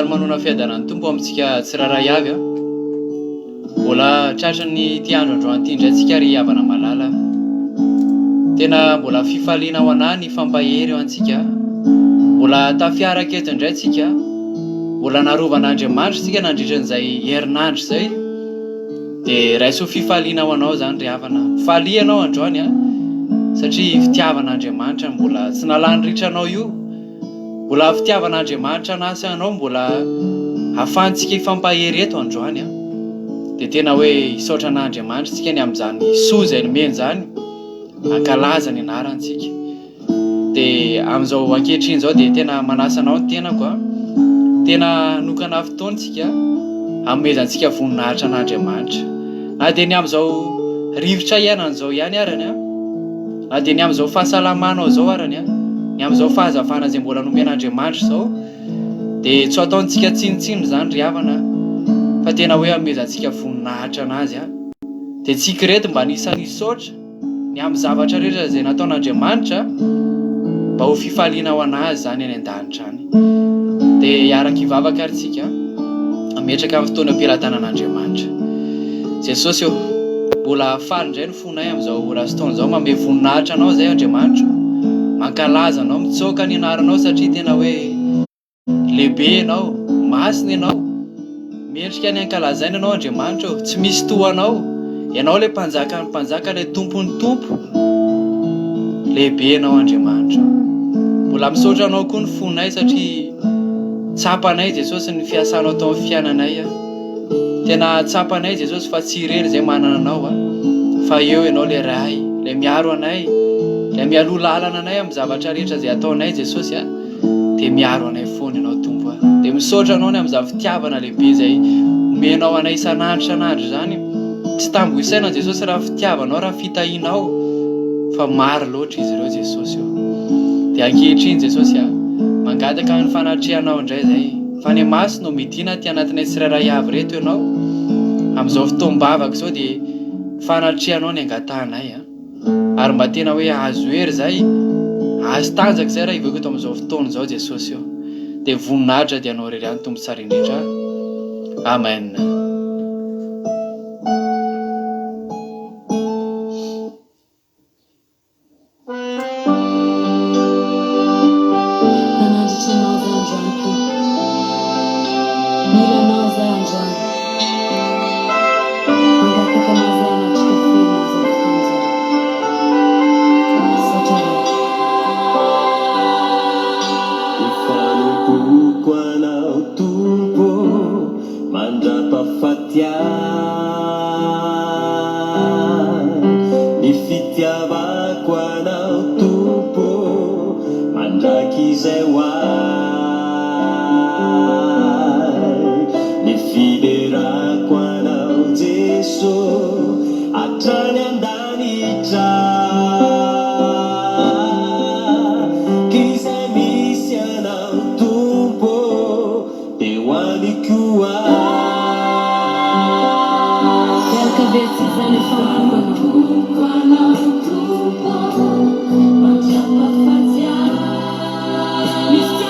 Manona fiadanan'ny tompo amintsika tsiraray avy a mbola tratran'ny ty andro androany ty indray tsika ry havana malala tena mbola fifaliana ho anahy ny fampahery eo antsika mbola tafiaraka eto indray tsika mbola narovan'Andriamanitra tsika nandritran'izay herinandro zay de raiso fifaliana ho anao zany ry havana faly anao androany a satria fitiavan'Andriamanitra mbola tsy nalanydritranao io mbola fitiavan'Andriamanitra anasy anao mbola ahafahantsika hifampahery eto androany a de tena hoe hisaotra an'Andriamanitra tsika ny amin'izany soa izay nomeny zany ankalaza ny anarantsika de amin'izao ankehitriny zao de tena manasa anao ny tenako a tena nokana fotoantsika hanomezantsika voninahitra an'Andriamanitra na de ny amin'izao rivotra iainan'izao ihany arany a na de ny amin'izao fahasalamanao zao arany a ny amin'izao fahazavana izay mbola nomen'Andriamanitra zao de tsy ataontsika tsinitsiny zany ry havana fa tena hoe hamezantsika voninahitra anazy a de tsika reto mba nisany hisaotra ny amin'ny zavatra rehetra izay nataon'Andriamanitra mba ho fifaliana ho anazy zany any an-danitra any de hiaraka hivavaka ary tsika ametraka amin'ny fotoana am-pilatanan'Andriamanitra Jesosy eo mbola faly indray ny fonay amin'izao rahastoana zao manome voninahitra anao zay Andriamanitra mankalaza anao mitsoka ny anaranao satria tena hoe lehibe ianao masina ianao mendrika ny ankalazaina ianao Andriamanitra tsy misy tohanao ianao le mpanjaka ny mpanjaka le tompony tompo lehibe ianao Andriamanitra mbola misaotra anao koa ny fonay satria tsapanay Jesosy ny fiasanao tao amin'ny fiainanay a tena tsapanay Jesosy fa tsy irery izay manana anao a fa eo ianao le ray le miaro anay le mialoha lalana anay amin'ny zavatra rehetra izay ataonay Jesosy a de miaro anay foana ianao tompo a de misaotra anao ny amin'izany fitiavana lehibe izay omenao anay isan'andro zany tsy tambo isaina Jesosy raha fitiavanao raha fitahinao fa maro loatra izy ireo Jesosy eo de ankehitriny Jesosy a mangataka ny fanatrehanao indray zay fa ny maso no midina ty anatinay tsirairay avy reto ianao amin'izao fotoam-bavaka zao de fanatrehanao ny angatahanay a ary mba tena hoe azo hery zay azo tanjaka zay raha iveko eto amin'izao fotoana zao Jesosy eo de voninahitra dia anao rery any tombo tsara indrindra amen. Mr.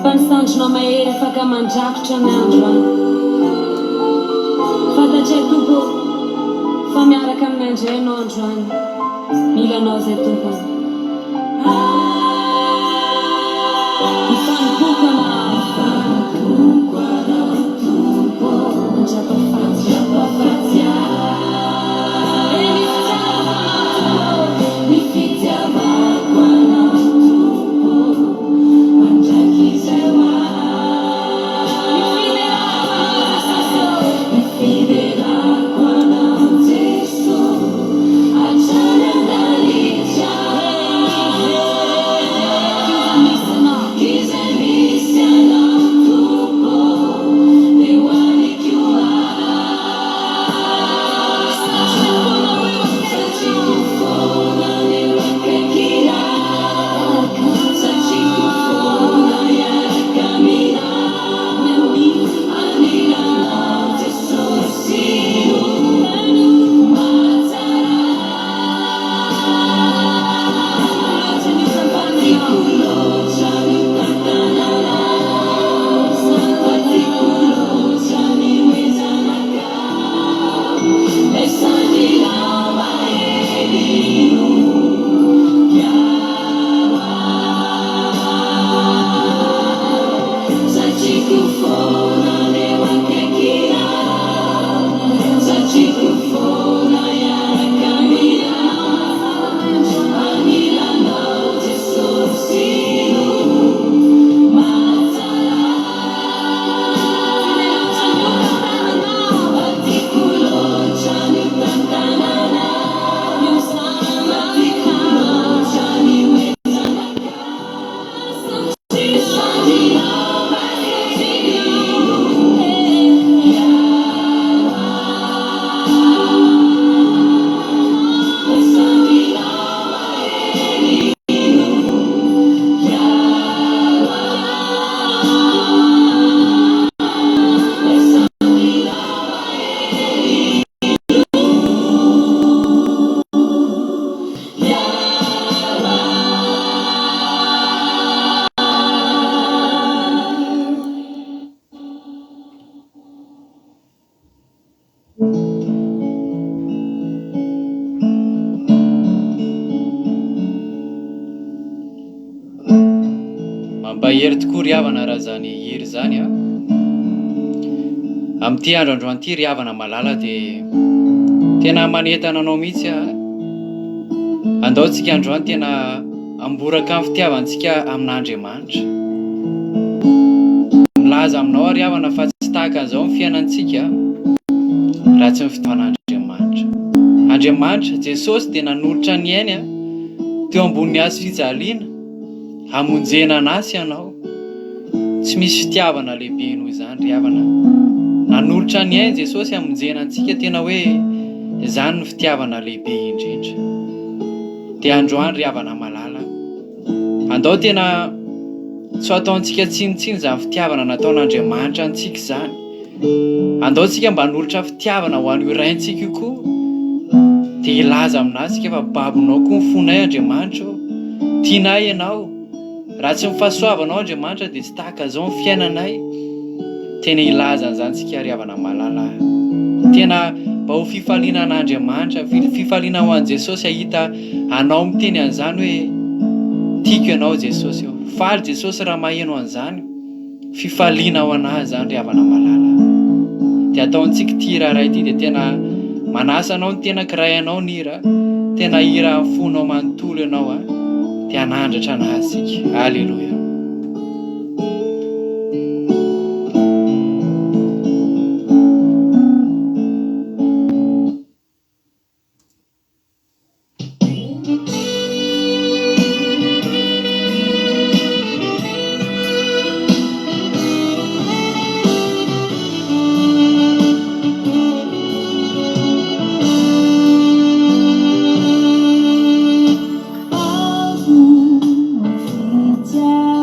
Pensando-nos maneira faca manjar que chamamos Fada c'è tupo Famiara camminge non Joan Mila nose tupo Fan cucana tupo Mangia per fazia Mi fiziava quando tupo Mangia chi se va Mi fiderà quando stesso Acciare da licia Chi se missa da tupo Di guani chiua Saci kufona ni wakekira Saci kufona ya kamina Anila te sosiu Mazara Patikulo chani tatanana Patikulo chani wezanaka Esani lama elinu Yawa Saci kufona ne wakekira Saci kufona ya kamina Anila no te sosiu Mazara Patikulo chani tatanana Patikulo chani wezanaka Esani lama elinu Yawa Esani lama elinu Yawa Esani lama Mampahery tokoa ry havana raha zany hery zany a. Amin'ity andro androany ity ry havana malala dia tena manentana anao mihitsy a. Andaontsika androany tena amboraka amin'ny fitiavantsika amin'Andriamanitra. Milaza aminao ry havana fa tsy tahaka an'izao ny fiainantsika raha tsy ny fitiavan'Andriamanitra. Andriamanitra Jesosy dia nanolotra ny ainy a teo ambonin'ny hazo fijaliana hamonjena an'asy ianao. Tsy misy fitiavana lehibe noho izany ry havana. Nanolotra ny ainy Jesosy hamonjena antsika, tena hoe izany ny fitiavana lehibe indrindra. Dia androany ry havana malala, andao tena tsy ho ataontsika tsinitsiny izany fitiavana nataon'Andriamanitra antsika izany. Andaontsika mba hanolotra fitiavana ho an'io raintsika io koa, dia ilaza aminasika fa babonao koa ny fonay Andriamanitra, tianay ianao. Raha tsy mifahasoavanao Andriamanitra dia tsy tahaka izao ny fiainanay. Tena ilaza an'izany tsika ry havana malala. Tena mba ho fifaliana an'Andriamanitra, fifaliana ho an'i Jesosy ahita anao miteny an'izany hoe tiako ianao Jesosy. Faly Jesosy raha maheno an'izany. Fifaliana ho anazy izany ry havana malala. Dia ataontsika ity hira iray ity dia tena manasa anao ny tena kiray anao ny hira. Tena hira fonao manontolo ianao a. Dia hanandratra anazy isika. Alleluia. Alguma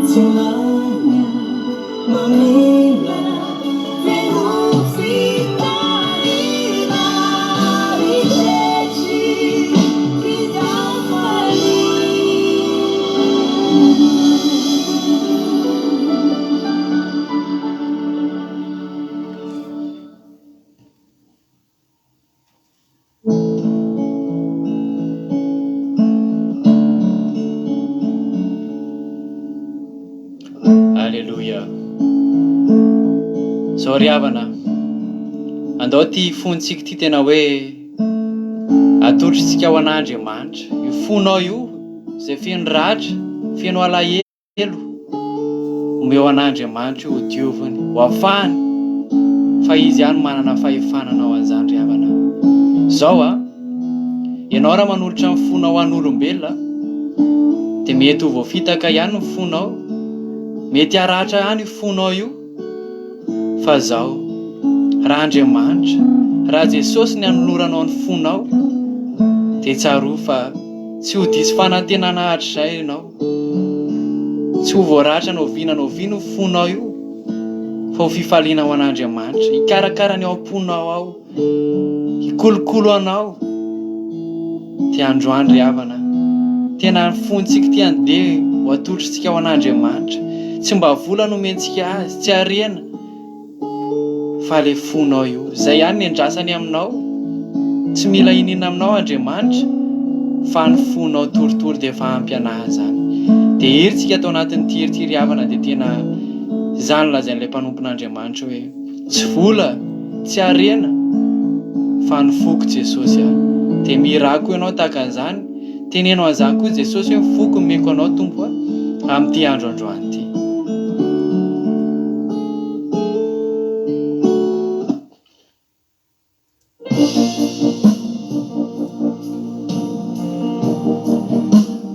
Semuanya memilah emosi dari beci tidak Alléluia. Zao ry havana, andao ty fontsika ty tena hoe atolotritsika ho an'Andriamanitra. Io fonao io zay feno ratra, feno alahelo, omeo an'Andriamanitra io ho dioviny, ho afahany, fa izy ihany manana fahefanana ao an'izany ry havana. Zao ianao raha manolotra ny fonao an'olombelona dia mety ho voafitaka ihany ny fonao, mety haratra ihany io fonao io, fa zao raha Andriamanitra, raha Jesosy ny anoloranao ny fonao dia tsaro fa tsy ho diso fanantenana hatrizay ianao, tsy ho voaratra no vinanao vino ny fonao io, fa ho fifaliana ho an'Andriamanitra, hikarakara ny ao am-ponao ao, hikolokolo anao. Ty androany ry havana, tena ny fontsika ty andeha ho atolotritsika ho an'Andriamanitra, tsy mba vola no omentsika azy, tsy harena, fa le fonao io, zay ihany ny andrasany aminao. Tsy mila inina aminao Andriamanitra, fa ny fonao toritory dia efa ampy anazy zany. Dia heritsika atao anatin'ny ty ry havana dia tena izany lazain'ilay mpanompon'Andriamanitra hoe tsy vola, tsy harena, fa ny foko Jesosy dia mirako ianao tahaka an'izany. Tenenao an'izany koa Jesosy hoe foko meko anao Tompo amin'ity andro androany ity.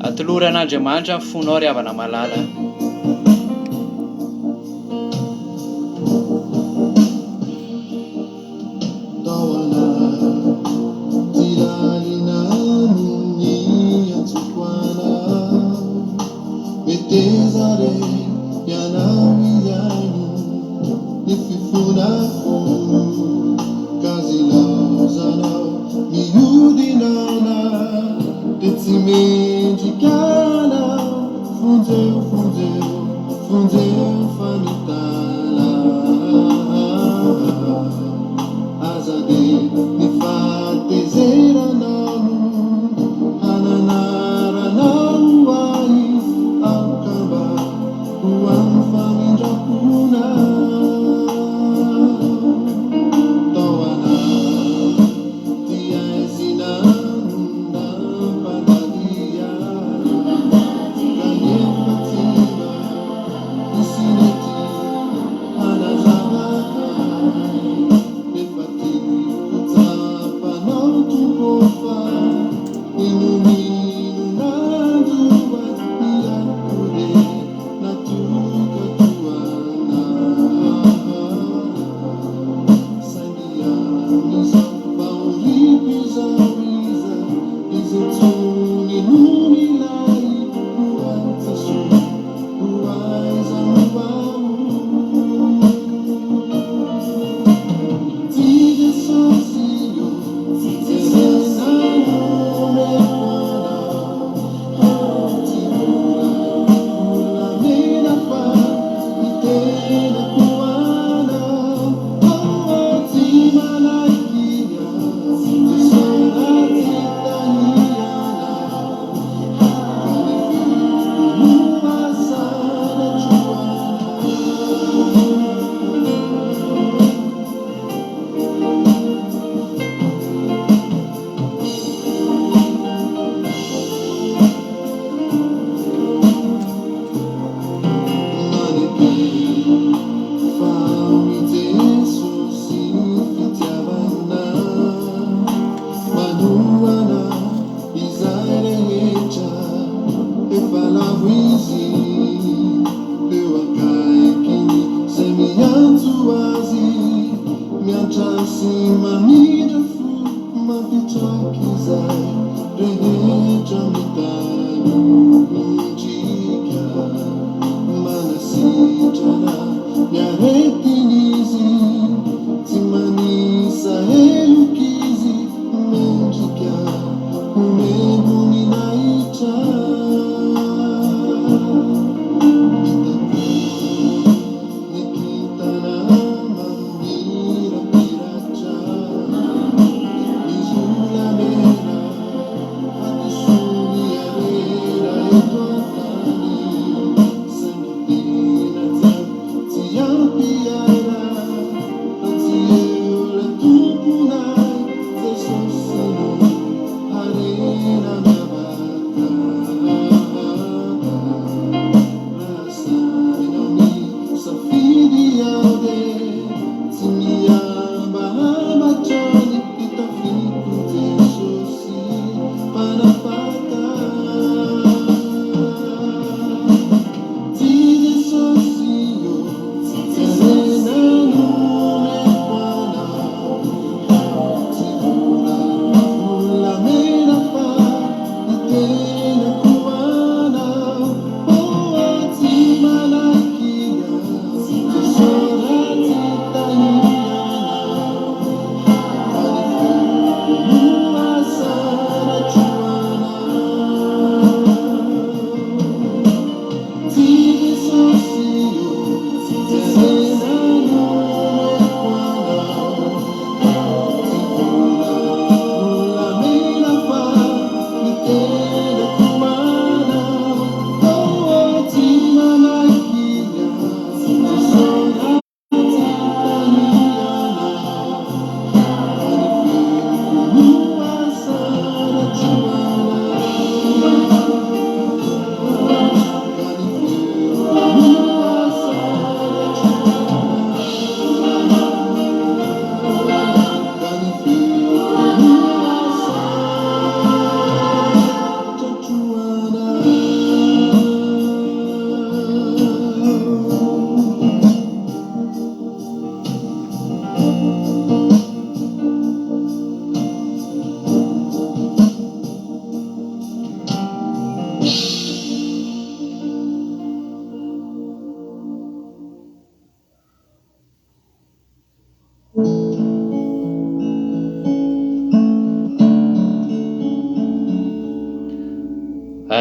Atolory an'Andriamanitra ny fonao ry havana malala.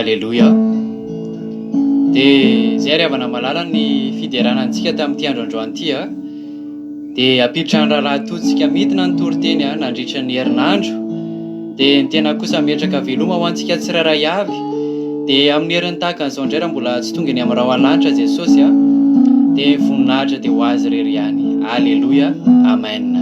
Alleluia. Dia zay ry havana malala ny fiderana antsika tamin'ity androandroany ity dia apitrany raharaha totsika midina ny toriteny nandritra ny herinandro. Dia ny tena kosa metraka veloma ho antsika tsirairay avy. Dia amin'ny herin'ny tahaka an'izao indray raha mbola tsy tonga ny amin'ny raha hoalanitra Jesosy dia voninahitra dia ho azy irery ihany. Alleluia. Amen.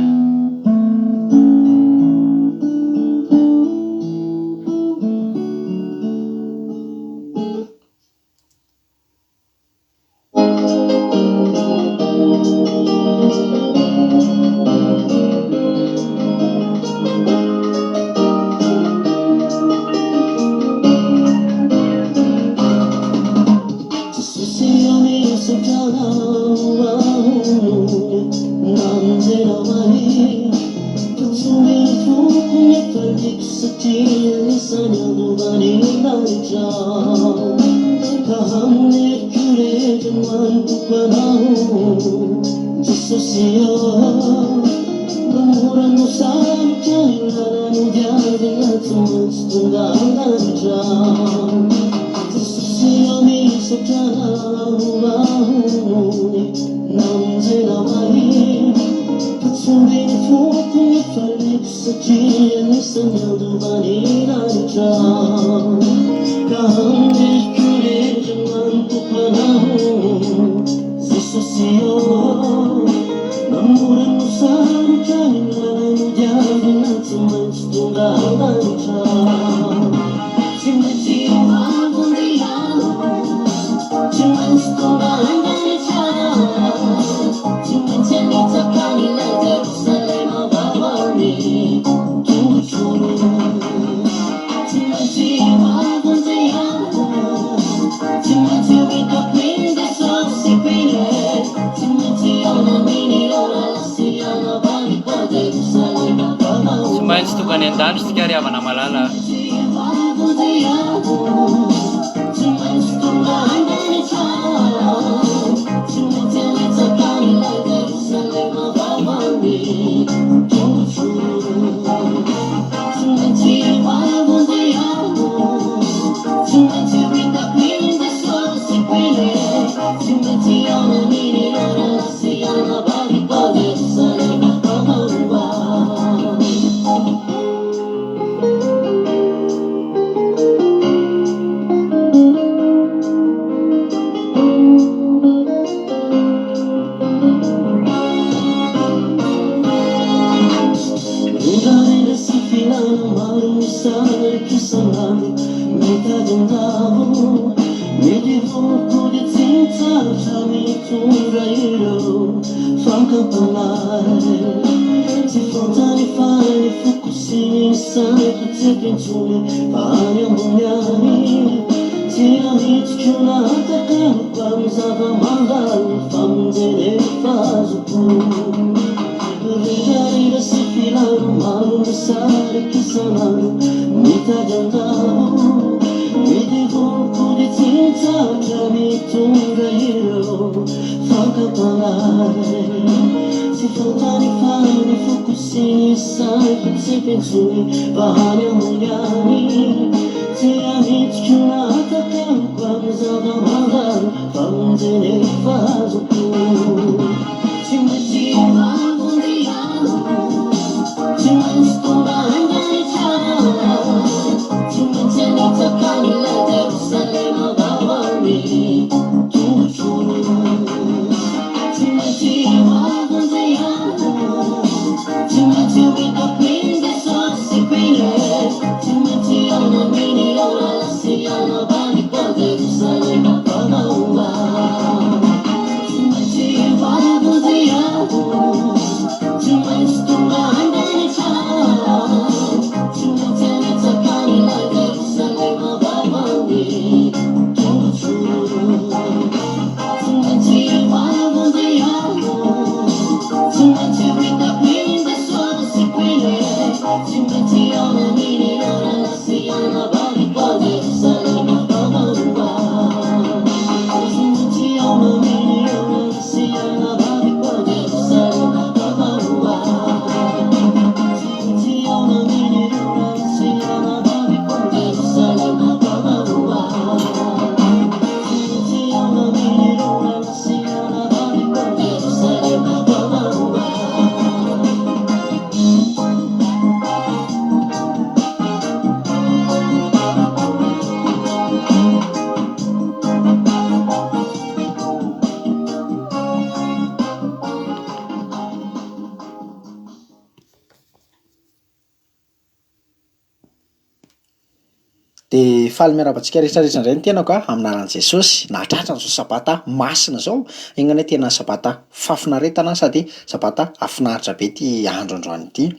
De faly miarabantsika rehetrarehetra indray ny tenako aminaran'i Jesosy. Nahatratra n'izao sabata masina zao, ingany hoe tena sabata fafinaretana sady sabata afinaritra be ty andro androany ity.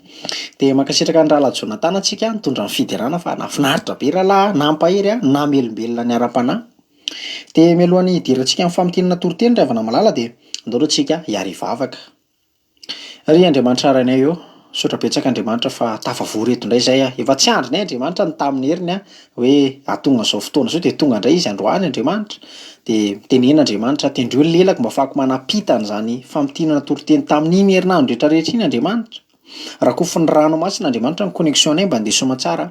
De mankasitraka ny rahalahy Jonathan antsika nitondra ny fiderana fa nafinaritra be rahalahy, nampahery namelombelona ny ara-panahy. De mialohan'ny hidirantsika amin'ny famatinana toroteny ray avana malala de andao aloha tsika hiary vavaka. Ry Andriamanitra ranay eo, saotra betsaka Andriamanitra fa tafavory eto indray zay efa tsy andrinay Andriamanitra ny tamin'ny heriny hoe atonga zao fotoana zao de tonga indray izy androany Andriamanitra. De tenena Andriamanitra tendreo lelako mba afahako manapita an'izany famatinana toroteny tamin'iny herinandro rehetrarehetra iny Andriamanitra. Rakofon'ny ranomasina Andriamanitra ny connexion anay mba andeha soa amantsara.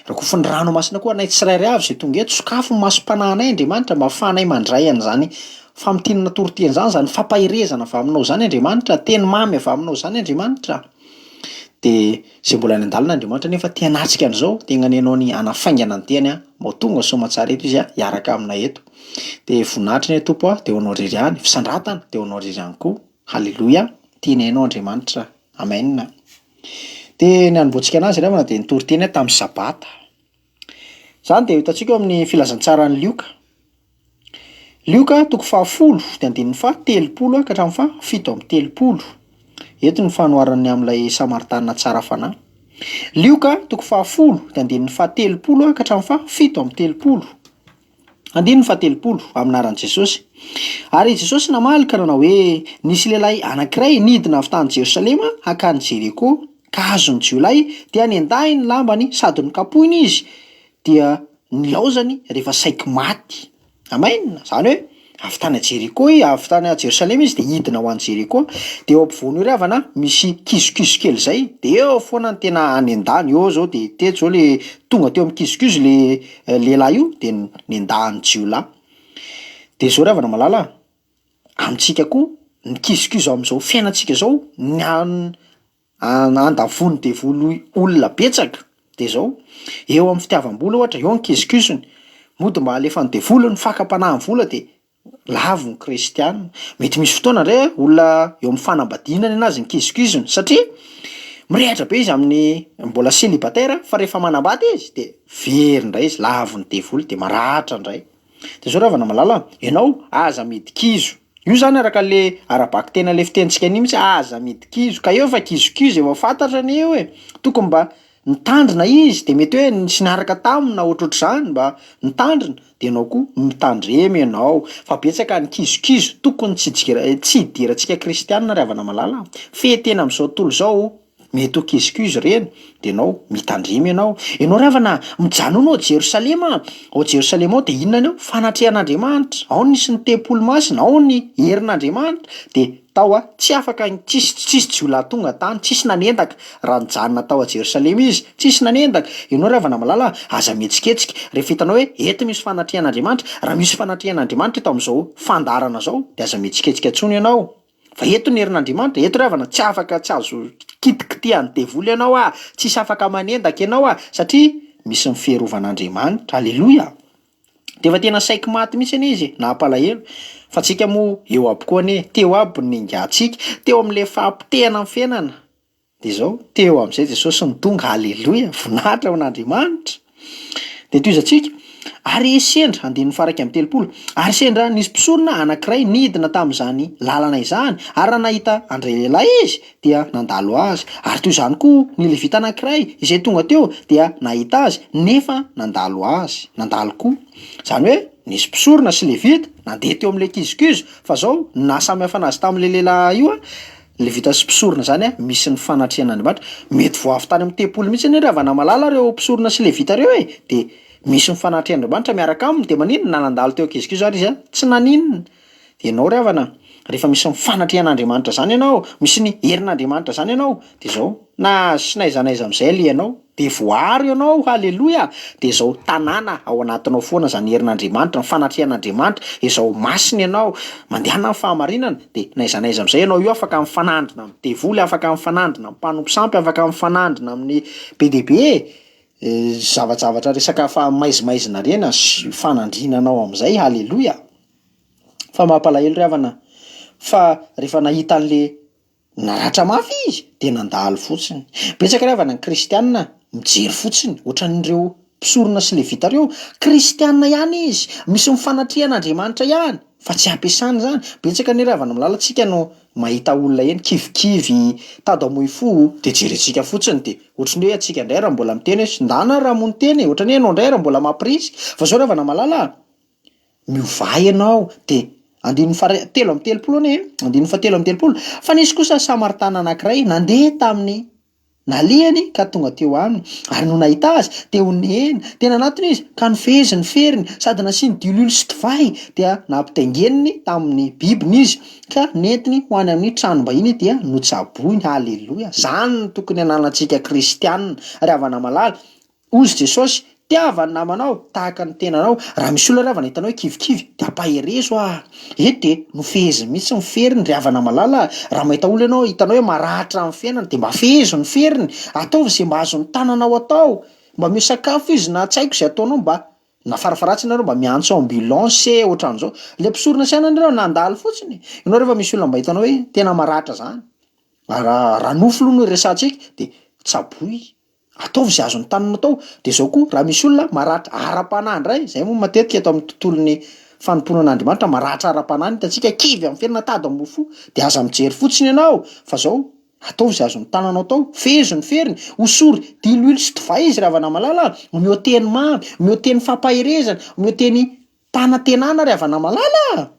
Rakofon'ny ranomasina koa anay tsirairay avy zay tonga eto sokafo ny masom-panahinay Andriamanitra mba ahafahanay mandray an'izany famatinana toroteny zany fampahirezana avy aminao zany Andriamanitra, teny mamy avy aminao zany Andriamanitra. De zay mbola any an-dalana Andriamanitra nefa te hanatsika an'izao, te hagnanianao ny hanafaingana ny teny mba tonga soa amantsara eto izy hiaraka aminay eto. De voninahitra ny Tompo de ho anao ririhany, fisandratana de ho anao ririhany koa. Halleloia, tianainao Andriamanitra. Amen. De ny hanomboantsika anazy ravana de nitoroteny tamin'ny sabata. Zany de hitantsika eo amin'ny filazantsara ny Lioka. Lioka 10 de andininy 30 ka hatramin'ny 7:30. Eto ny fanoharany amin'ilay Samaritanina tsara fanahy. Lioka 10 de andininy 30 ka hatramin'ny 7:30. Andininy 7:30 aminaran'i Jesosy. Ary Jesosy namaly ka nanao hoe nisy lehilahy anankiray nidina avy tany Jerosalema hankany Jeriko, ka azony jiolahy dia nendahy ny lambany sady nokapohiny izy dia nilaozany rehefa saiky maty. Amen. Zany hoe avy tany Jeriko avy tany Jerosalema izy de hidina ho any Jeriko, de eo ampovoany io ry havana misy kisokiso kely zay, de eo foana ny tena nendahany. Eo zao de teto zao le tonga teo amin'ny kisokiso le lehilahy io de nendahan'ny jiolahy. De zao ry havana malala, amintsika koa ny kizikizo am'izao fiainantsika zao ny andavony devolo olona betsaka de zao eo amin'ny fitiavam-bola ohatra eo ny kizikizony mody mba alefa ny devolo ny fakapanahy vola de lavo ny kristianina mety misy fotoana ndray olona eo amin'ny fanambadinany anazy ny kizikizony satria mirehatra be izy amin'ny mbola célibataire fa rehefa manambady izy de very ndray izy lavo ny devolo de maratra ndray de zao ravana malala ianao aza midikizo io zany araka le arabaky tena le fitentsika any mihitsy aza midikizo ka eo fa kizokizo efa fantatra ny eo tokony mba nitandrina izy de mety hoe sy niaraka tamina ohatrohatr'izany mba nitandrina de ianao koa mitandremy ianao fa betsaka ny kizokizo tokony tsy idirantsika kristianina ravana malala fetena am'izao tontolo zao mety ho kizikizo reny de ianao mitandremy ianao ravana mijanona ao Jerosalema ao Jerosalema ao de inona anao fanatrehan'Andriamanitra ao nisy ny tempolo masina ao ny herin'Andriamanitra de tao tsy afaka tsisy jiolahy tonga tany tsisy nanendaka raha nijanona tao a Jerosalema izy tsisy nanendaka ianao ravana malala aza mihetsiketsika rehefa hitanao hoe eto misy fanatrehan'Andriamanitra raha misy fanatrehan'Andriamanitra eto am'izao fandarana zao de aza mihetsiketsika tsony ianao fa eto ny herin'Andriamanitra eto ravana tsy afaka tsy azo kitikitihan'ny devolo ianao tsisy afaka manendaka ianao satria misy ny fiarovan'Andriamanitra aleloia de efa tena saiko maty mihitsy anie izy nampalahelo fa tsika moa eo aby koa anie teo aby ny ingatsika teo am'le fampitehana amin'ny fiainana de zao teo am'izay Jesosy nidonga aleloia voninahitra ho an'Andriamanitra de toizatsika ary sendra andin'ny faraka amin'ny telopolo ary sendra nisy mpisorona anankiray nidina tam'izany lalana izany ary raha nahita andray lehilahy izy dia nandalo azy ary toy izany koa ny levita anankiray izay tonga teo dia nahita azy nefa nandalo azy nandalo koa zany hoe nisy mpisorona sy levita nandeha teo am'le kizikizo fa zao nasamy hafa anazy tam'le lehilahy io levita sy mpisorona zany misy ny fanatrehan'Andriamanitra mety voavy tany amin'ny tempolo mihitsy ny ravana malala reo mpisorona sy levita reo de misy ny fanatrehan'Andriamanitra miaraka aminy de manino nandalo teo kizikizo ary izy tsy naninona de ianao ravana rehefa misy ny fanatrehan'Andriamanitra zany ianao misy ny herin'Andriamanitra zany ianao de zao na sy naizanaiza am'izay le ianao de voary ianao haleloia de zao tanàna ao anatinao foana zany herin'Andriamanitra ny fanatrehan'Andriamanitra izao masina ianao mandehana amin'ny fahamarinana de naizanaiza am'izay ianao io afaka mifanandrina amin'ny devoly afaka mifanandrina amin'ny mpanompo sampy afaka mifanandrina amin'ny BDB zavajavatra resaka fa maizimaizina rena sy fanandrinanao am'izay haleloia fa mampalahelo ravana fa rehefa nahita an'le naratra mafy izy de nandalo fotsiny betsaka ravana ny kristianina mijery fotsiny ohatran'ireo mpisorona sy levita reo kristianina ihany izy misy mifanatrehan'Andriamanitra ihany fa tsy ampiasany zany betsaka ny ravana milalatsika no mahita olona eny kivikivy tady amoy fo de jerentsika fotsiny de ohatrany hoe atsika indray raha mbola miteny hoe sindana raha mony teny ohatrany hoe ianao indray raha mbola mampirisy fa zao ravana malala miova ianao de andin'ny telo amby telopolo anie andin'ny fatelo amby telopolo fa nisy kosa samaritana anankiray nandeha tamin'ny nalehany ka tonga teo aminy ary no nahita azy de onena tena anatiny izy ka nifezy ny feriny sady nasiany dilolo sy divay dia nampitaingeniny tamin'ny bibiny izy ka nentiny ho any amin'ny tranom-bahiny dia notsaboiny haleloia zany no tokony ananantsika kristianina ravana malala ozy Jesosy tiavany namanao tahaka ny tenanao raha misy olona ravana hitanao hoe kivikivy de ampaherezo de nofezy mihitsy ny feriny ry havana malala raha mahita olona ianao hitanao hoe maratra amin'ny fiainana de mba fezo ny feriny ataovy zay mba azo ny tananao atao mba mio sakafo izy na tsy haiko zay ataonao mba na farafaratsy nareo mba miantso ambulance ohatran'izao le mpisorona sy ananareo nandalo fotsiny ianao rehefa misy olona mba hitanao hoe tena maratra zany raha nofo loha no resantsika de tsaboy ataovy zay azo ny tanana atao de zao koa raha misy olona maratra ara-panahy ndray zay moa matetika eto amin'ny tontolon'ny fanomponan'Andriamanitra maratra ara-panahy hitantsika kivy amin'ny fiainana tady mofo de aza mijery fotsiny ianao fa zao ataovy zay azo ny tananao atao fezo ny feriny osory diloilo sy divay izy ravana malala omeo teny mamy omeo teny fampaherezana omeo teny tanantenana ry havana malala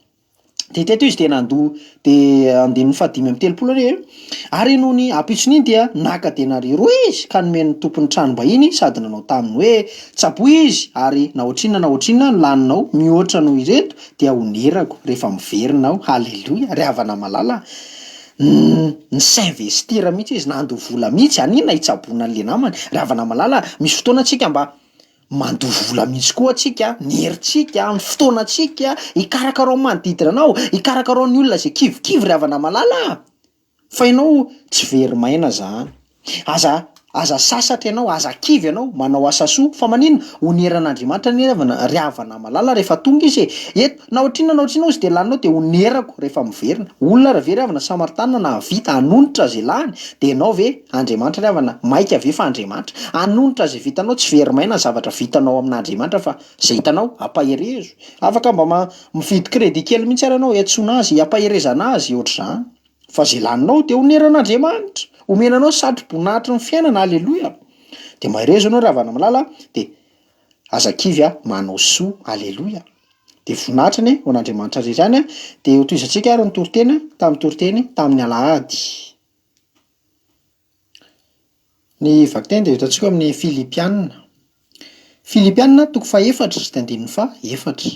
de teto izy de nandoa de andin'ny fahadimy amby telopolo anie ary noho ny ampitson'iny dia naka de nareroa izy ka nomeny tompon'ny tranom-bahiny sady nanao taminy hoe tsaboy izy ary nahoatrinona ny laninao mihoatra noho ireto dia onerako rehefa miverinao haleloia ry havana malala ny s'investira mihitsy izy nando vola mihitsy anina hitsabona an'le namany ry havana malala misy fotoana antsika mba mandovola mihitsy koa atsika ny herintsika ny fotoanantsika hikarakaro manodidina anao hikarakaro ny olona zay kivikivy ry havana malala fa ianao tsy very maina zany aza sasatra ianao aza kivy ianao manao asa soa fa manino oneran'Andriamanitra ny ry havana malala rehefa tonga izy eto na ohatrinona izy de laninao de onerako rehefa miverina olona raha very havana samaritana na vita anonitra zay lany de ianao ve Andriamanitra ry havana maika ve fa Andriamanitra anonitra zay vitanao tsy very maina zavatra vitanao amin'Andriamanitra fa zay hitanao ampaherezo afaka mba mividy crédit kely mihitsy ary ianao hiantsona azy ampaherezana azy ohatr'izany fa zay laninao de oneran'Andriamanitra omenanao satro-boninahitry ny fiainana aleloia de maherezo anao ry havana malala de aza kivy manao soa aleloia de voninahitrany ho an'Andriamanitra rirany de hotoizantsika ary ny toriteny tamin'ny alahady ny vakteny de hitantsika amin'ny Filipianina toko faha-efatra sy tandininy faha-efatra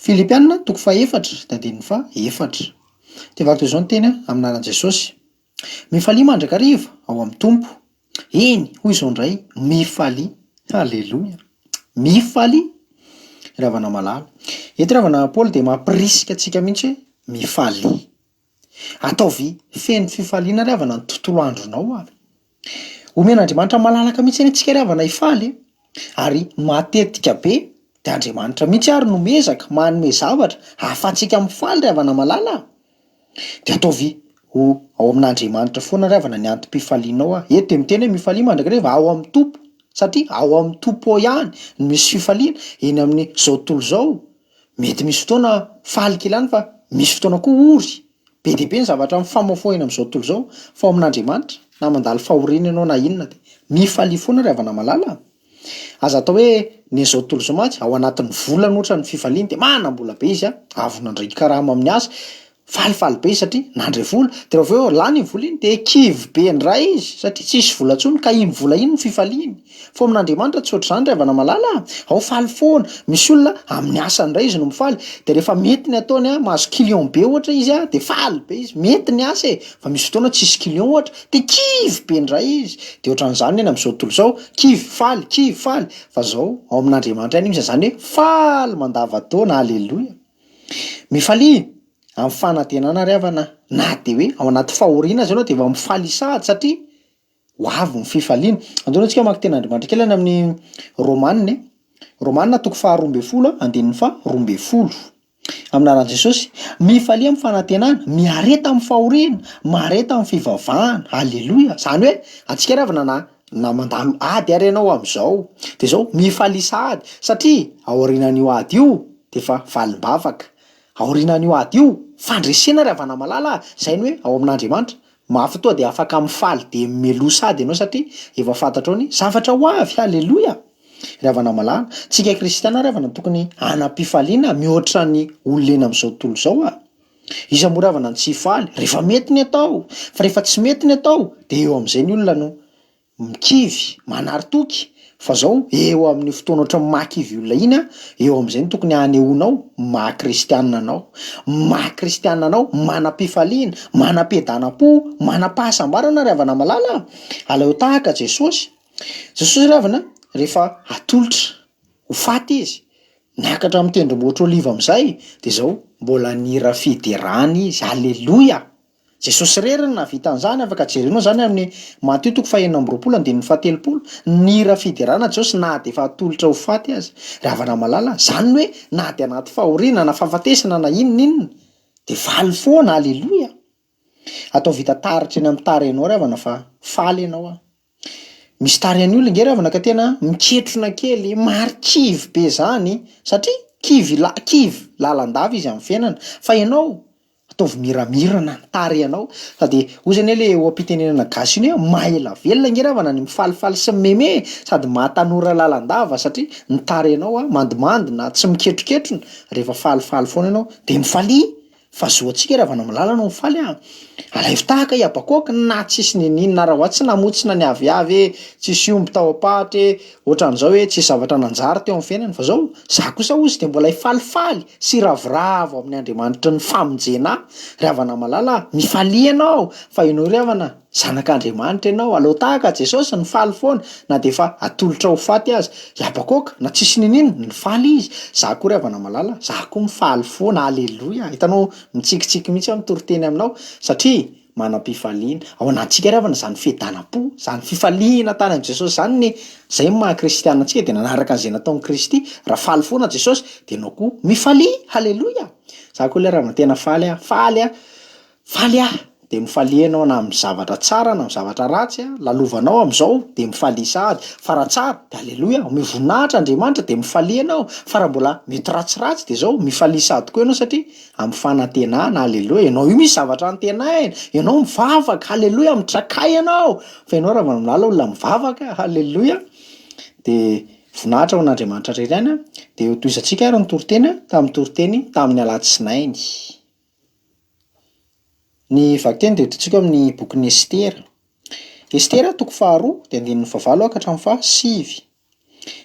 Filipianina toko faha-efatra sy tandininy faha-efatra de vaky toy izao ny teny amin'ny anaran'i Jesosy mifalia mandrakariva ao amin'ny tompo eny hoy izao indray mifalia aleloia mifalia ry havana malala eto ry havana Paoly de mampirisika antsika mihitsy hoe mifalia ataovy feno fifaliana ry havana ny tontolo andronao omen'Andriamanitra malalaka mihitsy antsika ry havana hifaly ary matetika be de Andriamanitra mihitsy ary nomezaka manome zavatra ahafahantsika mifaly ry havana malala de ataovy ao amin'Andriamanitra foana ry havana ny antom-pifalianao eto de miteny hoe mifalia mandrakariva ao amin'ny tompo satria ao amin'ny tompo ao ihany no misy fifaliana eny amin'ny zao tontolo zao mety misy fotoana falika ilany fa misy fotoana koa ory be deaibe ny zavatra mifamafohana am'izao tontolo zao fa ao amin'Andriamanitra na mandalo fahoriana ianao na inona de mifalia foana ry havana malala aza atao hoe ny zao tontolo zao mantsy ao anatin'ny volana ohatra ny fifaliany de manam-bola be izy avy nandray karama amin'ny asa falifaly be satria nandray vola de rehefa aveo lany iny vola iny de kivy be ndray izy satria tsisy vola ntsony ka iny vola iny ny fifaliany fa amin'Andriamanitra tsy ohatr'izany ry havana malala ao faly foana misy olona amin'ny asa ndray izy no mifaly de rehefa mety ny ataony mahazo client be ohatra izy de faly be izy mety ny asa fa misy fotoana tsisy client ohatra de kivy be ndray izy de ohatran'izany eny am'izao tontolo zao kivy faly fa zao ao amin'Andriamanitra any izy zany hoe faly mandavataona aleloia mifalia amin'ny fanantenana ry havana na de hoe ao anaty fahoriana azy ianao de mba mifaly sahady satria ho avy ny fifaliana andona antsika maka ten'Andriamanitra kely any amin'ny Romanina toko faha 12 andininy faha 12 amin'anaran'i Jesosy mifalia amin'ny fanantenana miareta amin'ny fahoriana mareta amin'ny fivavahana aleloia zany hoe antsika ry havana na mandalo ady ary ianao am'izao de zao mifalia sahady satria aorianan'io ady io de fa valim-bavaka aorianan'io ady io fandresena ry havana malala zay ny hoe ao amin'Andriamanitra mafy toa de afaka mifaly de mimeloha sady ianao satria efa fantatrao ny zavatra ho avy aleloia ry havana malala tsika kristiana ry havana tokony anam-pifaliana mihoatra ny olona eny am'izao tontolo zao iza moa ry havana ny tsy hifaly rehefa mety ny atao fa rehefa tsy mety ny atao de eo am'izay ny olona no mikivy manaritoky fa zao eo amin'ny fotoana ohatran'ny mahakivy olona iny eo am'izay ny tokony hanehoanao maha-kristianina anao manam-pifaliana manam-piadanam-po manam-pahasambarana ry havana malala aleo tahaka Jesosy ry havana rehefa atolotra ho faty izy niakatra amin'ny tendrombohitra oliva am'izay de zao mbola nira fiderany izy aleloia Jesosy reriny navita an'izany afaka jerenao zany amin'ny Matthieu toko faha 9:17 nira fiderana Jesosy na de efa atolotra ho faty azy ry havana malala zany hoe na de anaty fahoriana na fahafatesana na inona de faly foana aleloia atao vita taritra eny amin'ny tara ianao ry havana fa faly ianao misy tary any olona nge ry havana ka tena miketrona kely marikivy be zany satria kivy lalandava izy amin'ny fiainana fa ianao ataovy miramirana ny tary ianao sady ozany le eo am-pitenenana gasy iny hoe maela velona nge ry havana ny mifalifaly sy mimeme sady mahatanora lalandava satria ny tary ianao mandomando na tsy miketroketrona rehefa falifaly foana ianao de mifalia fa zoantsika ry havana malala no mifaly alaivo tahaka iabakôka na tsisy ninina raha tsy namotsina ny aviavy tsisy omby tao apahatra ohatran'izao hoe tsisy zavatra nanjary teo amin'ny fiainana fa zao za kosa ozy de mbola ifalifaly sy ravoravo amin'ny Andriamanitra ny famonjena ry havana malala mifalia ianao fa ianao ry havana zanak'Andriamanitra ianao, aleo tahaka Jesosy ny faly foana na de efa atolotra ho faty azy. Iabakôka na tsisy ninino ny faly izy. Za koa ry havana malala, za koa mifaly foana, aleloia. Hitanao mitsikitsiky mihitsy aho mitoriteny aminao satria manam-pifaliana. Ao anatintsika ry havana zany fiadanam-po, zany fifaliana tany am' Jesosy zany ny zay ny maha-kristiana antsika de nanaraka an'zay nataon'i Kristy. Raha faly foana Jesosy de anao koa mifalia. Haleloia. Za koa lera raha tena faly ah, de mifalia anao na am'zavatra tsara na am'zavatra ratsy lalovanao am'zao de mifalia sahady. Fa raha tsara de aleloia, ome voninahitra Andriamanitra de mifalia anao. Fa raha mbola mety ratsiratsy de zao mifalia sahady koa ianao satria am'fanantenana, aleloia. Ianao io misy zavatra antenaina, ianao mivavaka, haleloia, mitrakay ianao. Fa ianao raha manala olona mivavaka, haleloia. De voninahitra ho an'Andriamanitra rerany de ho toizantsika ary ny toriteny tamin'ny toriteny tamin'ny alatsinainy. Ny vakteny de totsika amin'ny bokin'ny Estera. Estera toko faharoa de andinin'ny fahavalo ka hatramin'ny fahasivy.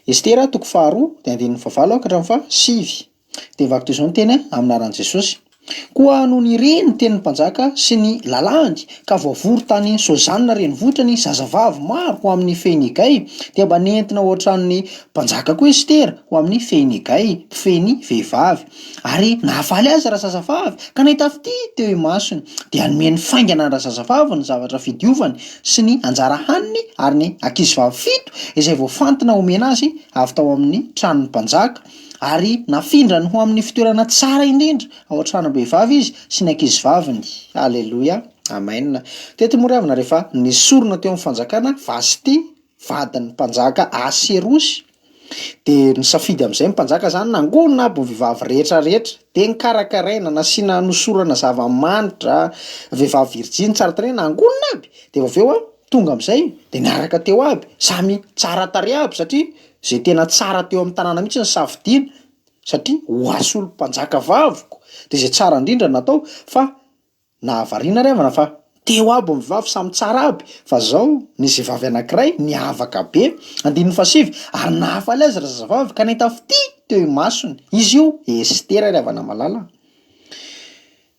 Estera toko faharoa de andinin'ny fahavalo ka hatramin'ny fahasivy. De vaky toy izao ny teny amin'ny anaran'i Jesosy. Koa noho ny reny ny tenin'ny mpanjaka sy ny lalàny ka voavory tany Sozana renivohitra ny zazavavy maro ho amin'ny Fenigay dia mba nentina ohatran'ny mpanjaka koa Estera ho amin'ny Fenigay, mpifeny vehivavy. Ary nahafaly azy raha zazavavy ka nahita fity teo imasony dia nomeny faingana raha zazavavy ny zavatra fidiovany sy ny anjara haniny ary ny ankizivavy fito izay voafantina omena azy avy tao amin'ny tranon'ny mpanjaka. Ary nafindrany ho amin'ny fitoerana tsara indrindra ao an-tranam-behivavy izy sy ny ankizivaviny. Aleloia. Amen. Teto moa ry havana rehefa nisorona teo amin'ny fanjakana Vasty vadin'ny mpanjaka Aserosy de nisafidy am'zay mpanjaka zany nangonina aby ny vehivavy rehetrarehetra de nikarakaraina nasiana nosorana zava-manitra, vehivavy virjiny tsara tarehy nangonina aby de aveo tonga am'zay de niaraka teo aby samy tsara tarehy aby satria zay tena tsara teo amin'ny tanàna mihitsy ny safidiana satria ho asolo mpanjaka vavoko de zay tsara indrindra natao fa nahavariana ry havana fa teo aby ny vehivavy samy tsara aby fa zao nisy vehivavy anankiray niavaka be andininy fasivy ary nahafaly azy raha zazavavy ka nahita fity teo imasony. Izy io Estera ry havana malala.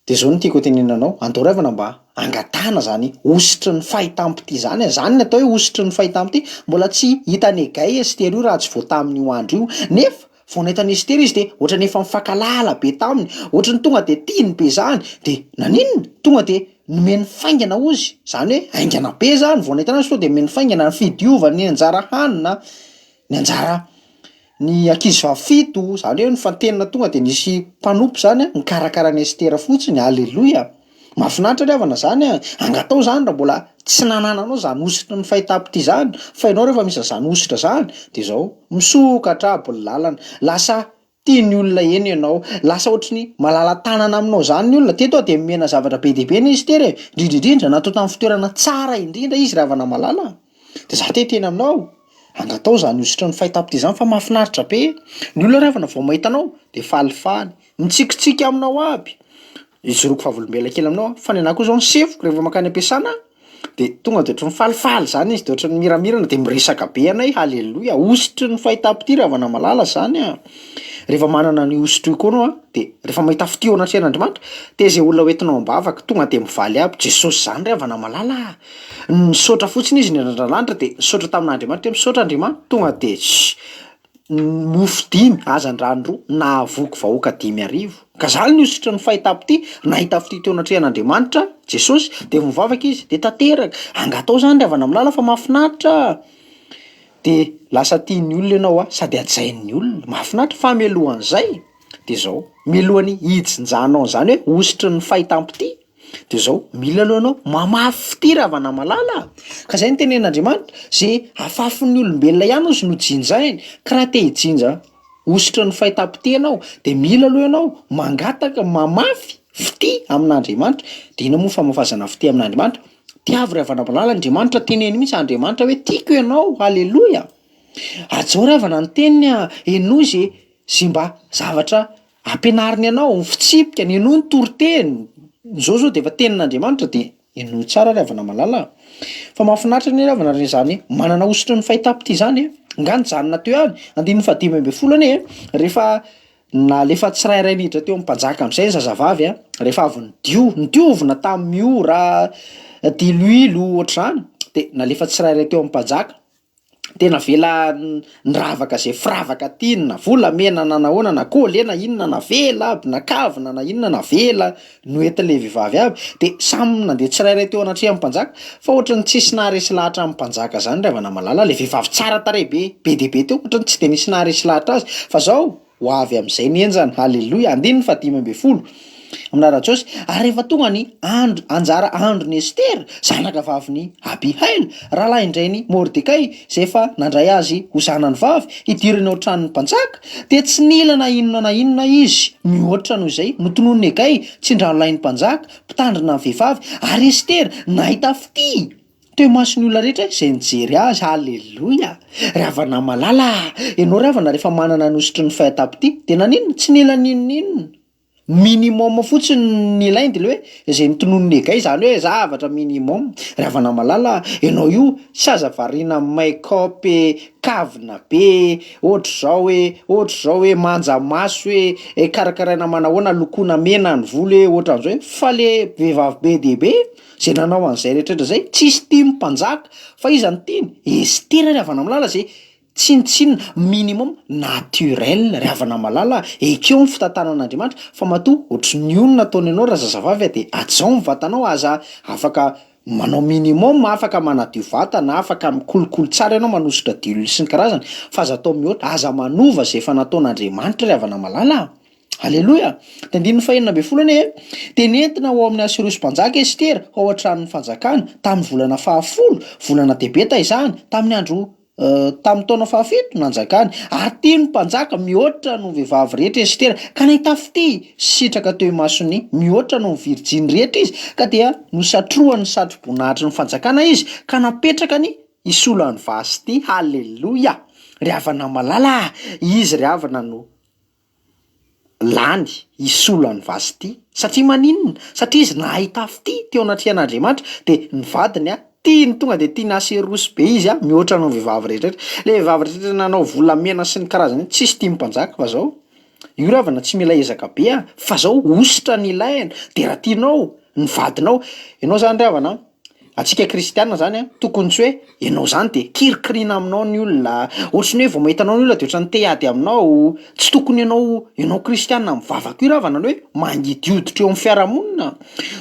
De zao no tiako tenenanao, andao ry havana mba angatana zany ositry ny fahitam-pity zany. Zany ny atao hoe ositry ny fahitam-pity. Mbola tsy hitany egay Estera io raha tsy vao tamin'io andro io. Nefa vao nahitany Estera izy de ohatrany efa mifankalala be taminy, ohatrany tonga de tiany be zany de naninona tonga de nomeny faingana ozy. Zany hoe aingana be zany vao nahitana azy to de nomeny faingana ny fidiovany ny anjara hanina, ny anjara ny ankizivavy fito, zany hoe ny fantenina tonga de nisy mpanompo zany nikarakarany Estera fotsiny. Aleloia. Mahafinaritra ry havana zany angatao zany raha mbola tsy nanananao zany ositra ny fahitam-pity zany. Fa ianao rehefa misy zany ositra zany de zao misokatra aby ny lalana, lasa tiany olona eny ianao, lasa ohatry ny malala tanana aminao zany ny olona. Teto de mena zavatra be deaibe ny Estera indrindrindrindra natao tamin'ny fitoerana tsara indrindra izy ry havana malala. De za te teny aminao angatao zany ositra ny fahitam-pity zany fa mahafinaritra be. Ny olona ry havana vao mahita anao de falifaly, mitsikitsiky aminao aby. Izoroko favolombela kely aminao fa ny anahy koa zao ny sefoko rehefa makany am-piasana de tonga de ohatry ny falifaly zany izy de ohatry ny miramirana de miresaka be anay. Haleloia. Ositry ny fahitam-pity ry havana malala zany rehefa manana ny ositra io koa anao de rehefa mahita fity ao anaty Andriamanitra de zay olona hoentinao ambavaka tonga de mivaly aby. Jesosy zany ry havana malala. Nisaotra fotsiny izy ny Andriamanitra de nisaotra tamin'Andriamanitra, misaotra Andriamanitra tonga de mofo dimy azan-drano roa nahavoky vahoaka 5,000. Ka zany ny ositra ny fahitam-pity nahita fity teo anatrehan'Andriamanitra Jesosy de mivavaka izy de tanteraka. Angatao zany ry havana malala fa mahafinaritra. De lasa tian'ny olona ianao sady ajain'ny olona. Mahafinaritra fa mialohan'zay de zao mialohan'ny hijinjanao zany hoe ositra ny fahitam-pity de zao mila aloha anao mamafy fity ry havana malala. Ka zay ny tenen'Andriamanitra zay afafon'ny olombelona ihany ozy no jinjainy ka raha te hijinja ositra ny fahitam-pity ianao de mila aloha ianao mangataka mamafy fity amin'Andriamanitra. De ina moa famafazana fity amin'Andriamanitra? Tiavy ry havana malala Andriamanitra teneny mihitsy Andriamanitra hoe tiako ianao. Haleloia. Ajao ry havana ny teniny enozy sy mba zavatra ampianariny ianao ny fitsipika ny eno ny toriteny. Zao de efa tenin'Andriamanitra de eno tsara ry havana malala. Fa mahafinaritra ny ry havana reny zany manana ositra ny fahitam-pity zany ngany janona teo ihany andininy 15 ane rehefa nalefa tsirairay niditra teo am'mpanjaka am'izay zazavavy a rehefa avy nidiovina tam'ora diloilo ohatr'zany de nalefa tsirairay teo am'mpanjaka tena vela ndravaka zay firavaka tiany na volamena na nahoana na kolena inona na vela aby na kavina na inona na vela no entin'le vehivavy aby de samy nandeha tsirairay teo anatrehany mpanjaka fa ohatrany tsisy naharesy lahatra amin'ny mpanjaka zany ravana malala le vehivavy tsara tarehy be de be teo ohatrany tsy de nisy naharesy lahatra azy fa zao ho avy am'izay nienjany halleloia andininy fa 15 amin'Aratsosy ary rehefa tonga ny andro anjara andro ny Estera zanaka vaviny Abihail rahalahy indrainy Mordekay zay efa nandray azy ho zanany vavy idirany ao tranon'ny mpanjaka de tsy nila na inona izy mihoatra noho izay notonony Hegay tsindrano-lain'ny mpanjaka mpitandrina ny vehivavy ary Estera nahita fity teo masony olona rehetra izay nijery azy halleloia ravana malala ianao ravana rehefa manana nosotry ny fahatampity de naninona tsy nila ninona minimum fotsiny ny ilainy de le hoe izay nitonony Hegay zany hoe zavatra minimum ravana malala ianao io tsy aza variana make-up kavina be ohatr'zao hoe manja maso hoe karakaraina manahoana lokoina mena ny volo hoe ohatran'izao hoe fa le vehivavy be de be zay nanao an'izay rehetraretra zay tsisy tia mpanjaka fa iza ny tiany Estera ravana malala zay tsinitsinina minimum naturel ravana malala ekeo ny fitantanan'Andriamanitra fa matoa ohatry ny onona ataony ianao raha zazavavy de atsao ny vatanao aza afaka manao minimum afaka manadio vatana afaka mikolokolo tsara ianao manosotra dilo sy ny karazany fa aza atao mihoatra aza manova zay efa nataon'Andriamanitra ravana malala halleloia de 15 de nentina ao amin'ny Asirosy mpanjaka Estera ao an-tranon'ny fanjakana tamin'ny volana 10 volana debeta izany tamin'ny andro tamin'ny taona 17 nanjakany ary tia ny mpanjaka mihoatra no vehivavy rehetra Estera ka nahita fity sitraka teo imasony mihoatra no virjiny rehetra izy ka dia nosatroany satroboninahitry ny fanjakana izy ka napetraka ny isolany Vasty halleloia ry havana malala izy ry havana no lany isolany Vasty satria maninona satria izy nahita fity teo anatrehan'Andriamanitra de ny vadiny tiany tonga de tiana aserosy be izy mihoatra no vehivavy rehetraretra le vehivavy rehetraretra nanao volamena sy ny karazany tsisy tia mpanjaka fa zao io ravana tsy mila ezaka be fa zao ositra ny ilaina de raha tianao ny vadinao ianao zany ravana atsika kristiana zany tokony tsy hoe ianao zany de kirikirina aminao ny olona ohatrany hoe vao mahitanao ny olona de ohatrany te-ady aminao tsy tokony ianao kristiana mivavaka io ravana ny hoe mangidioditra eo amin'ny fiarahamonina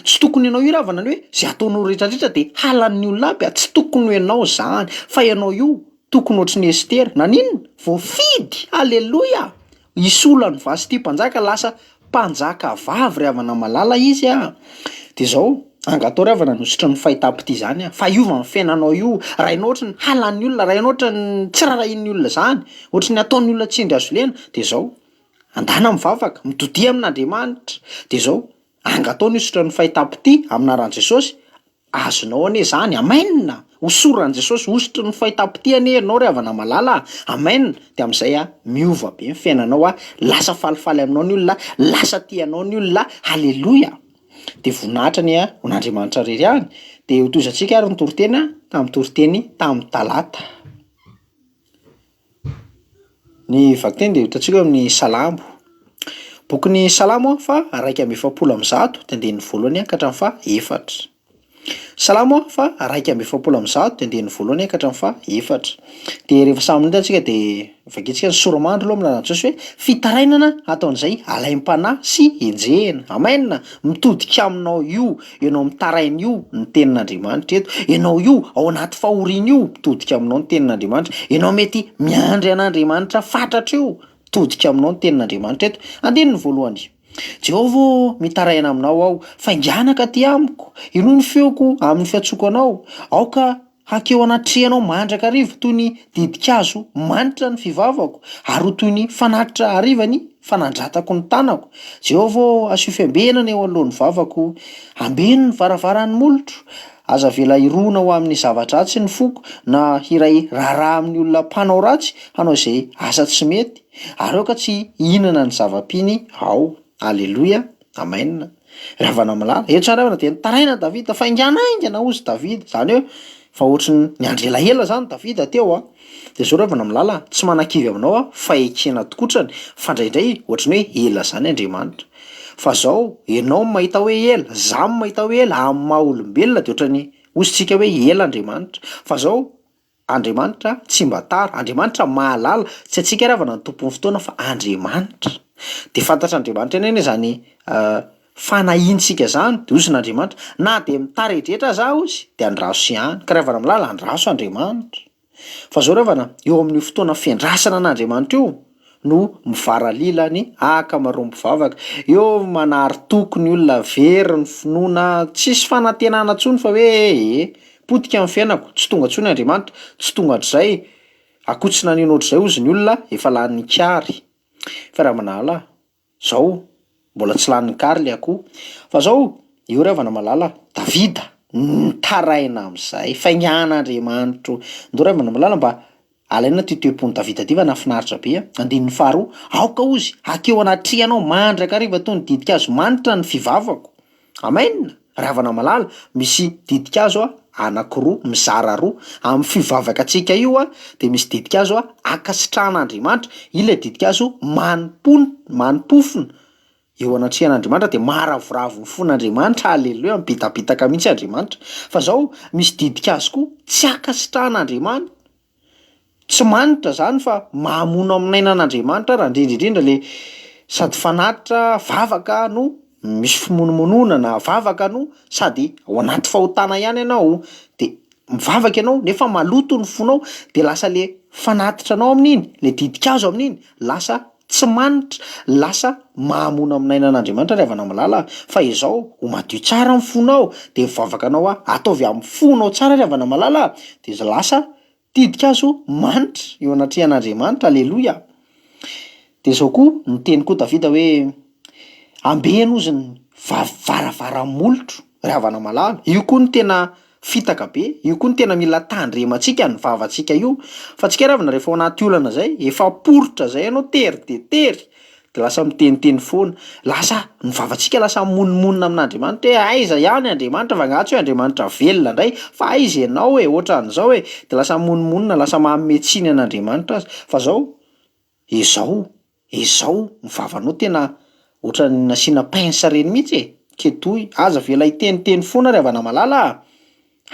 tsy tokony ianao io ravana ny hoe zay ataonao rehetrarehetra de halan'ny olona aby tsy tokony ianao zany fa ianao io tokony ohatrany Estera naninona voafidy halleloia isolany Vasty mpanjaka lasa mpanjaka vavy ravana malala izy de zao angatao ravana nosotry ny fahitampity zany fa iova ny fiainanao io raha ianao ohatrany halan'ny olona raha ianao ohatrany tsy rarahin'ny olona zany ohatrany ataon'ny olona tsindry azo lena de zao andana mivavaka mitodia amin'Andriamanitra de zao angatao nosotra ny fahitampity aminaran'i Jesosy azonao ane zany amainina hosoran'i Jesosy osotry ny fahitampity ane ianao ravana malala amainina de am'izay miova be ny fiainanao lasa falifaly aminao ny olona lasa tianao ny olona halleloia de voninahitra ny n'Andriamanitra rery any de hotoizantsika ary ny toriteny tamin'ny toriteny tamin'ny talata ny vakiteny de hitantsika amin'ny Salamo bokin'ny Salamo fa 1:7 tenden'ny voalohany ka hatramin'ny fa 4 Salamo fa 1:7 tenden'ny voalohany ka hatramin'ny fa 4 de rehefa samy hitantsika de vakitsika ny soramandro aloha amin'ny Jesosy hoe fitarainana ataon'izay alaim-panahy sy enjehana amainina mitodika aminao io ianao mitaraina io ny tenin'Andriamanitra eto ianao io ao anaty fahoriana io mitodika aminao ny tenin'Andriamanitra ianao mety miandry an'Andriamanitra fatratra io mitodika aminao ny tenin'Andriamanitra eto andininy voalohany Jehovah mitaraina aminao aho fainganaka ty amiko ino ny feoko amin'ny fiatsoko anao aoka hakeo anatrehanao mandraka arivo toy ny didikazo manitra ny fivavako ary toy ny fanatitra arivany fanandratako ny tanako Jehovah asio fiambenana eo alohan'ny vavako ambeno ny varavaran'ny molotro aza vela irona ho amin'ny zavatra ratsy ny foko na hiray raharaha amin'ny olona mpanao ratsy hanao izay asa tsy mety ary aoka tsy hihinana ny zava-piny ao halleloia amainina ravana malala eto ravana de nitaraina Davida faingana aingana ozy Davida zany hoe fa ohatrany ny andrelaela zany Davida teo De zao ravana milala tsy manan-kivy aminao fa ekena tokotrany fa indraindray ohatran'ny hoe ela zany Andriamanitra. Fa zao ianao mahita hoe ela, za mahita hoe ela amin'ny maha olombelona de ohatran'ny hozintsika hoe ela Andriamanitra. Fa zao Andriamanitra tsy mba tara, Andriamanitra mahalala, tsy antsika ravana ny tompon'ny fotoana fa Andriamanitra. De fantatr'Andriamanitra eny anie zany fanahintsika zany de ozy n'Andriamanitra na de mitara edretra zaho izy de andraso ihany, ka ravana milala andraso Andriamanitra. Fa zao ravana eo amin'ny fotoana fiandrasana an'Andriamanitra io no mivaralila ny akamaroan'ny mpivavaka. Eo manary toko ny olona very ny finoana tsisy fanantenana intsony fa hoe potika amin'ny fiainako, tsy tonga intsony Andriamanitra, tsy tonga hatr'zay, akotsina an'iny ohatr'izay ozy ny olona efa lany kary. Fa raha manala zao mbola tsy lany kary le akoho. Fa zao eo ravana malala Davida nitaraina am'zay faingan'Andriamanitra. Ndao ravana malala mba alaina ty toe-pon'ny Davida ty fa nahafinaritra be. Andininy faharoa, aoka ozy akeo anatrihanao mandraka hariva toy ny didikazo manitra ny fivavako. Amen. Ravana malala misy didikazo anankiroa mizara roa amin'ny fivavakantsika io de misy didikazo ankasitrahan'Andriamanitra, ilay didikazo manimpofona eo anatrihan'Andriamanitra de maharavoravo ny fon'Andriamanitra. Haleloha, mipetapetaka mihitsy Andriamanitra. Fa zao misy didikazo koa tsy ankasitrahan'Andriamanitra, tsy manitra zany fa mahamono amin'ainan'Andriamanitra raha indrindraindrindra le sady fanatitra vavaka no misy fimonomonona na vavaka no sady ao anaty fahotana ihany ianao de mivavaka ianao nefa maloto ny fonao de lasa le fanatitranao amin'iny, le didikazo amin'iny lasa tsy manitra, lasa mahamono amin'ainan'Andriamanitra ravana malala. Fa izao ho madio tsara ny fonao de mivavakanao ataovy amin'ny fonao tsara ravana malala de lasa didikazo manitra eo anatrihan'Andriamanitra. Aleloia. De zao koa niteny koa Davida hoe ambeny ozy ny varavaram-molotro ravana malala. Io koa ny tena fitaka be, io koa ny tena mila tandremantsika ny vavantsika io. Fa tsika ravana rehefa ao anaty olana zay efa porotra zay ianao tery de tery de lasa miteniteny foana, lasa ny vavantsika lasa monmonina amin'Andriamanitra hoe aiza ihany Andriamanitra fa angatsy hoe Andriamanitra velona indray fa aiza ianao ohatran'izao de lasa monmonina, lasa manome tsiny an'Andriamanitra azy. Fa zao izao ny vavanao tena ohatran'ny nasiana pince reny mihitsy ketoy, aza vela hiteniteny foana ravana malala.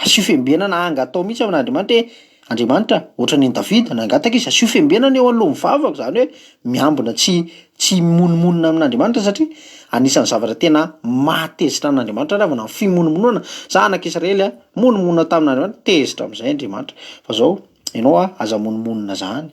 Asio fiambenana angatao mihitsy amin'Andriamanitra hoe Andriamanitra ohatran'ny Davida nangataka izy asio fiambenana eo alohan'ny vavako, zany hoe miambina tsy monmonina amin'Andriamanitra satria anisan'ny zavatra tena mahatezitra an'Andriamanitra ravana fimonomonona. Zanak'Israely monomonona tamin'Andriamanitra tezitra am'zay Andriamanitra. Fa zao ianao aza monomonina zany.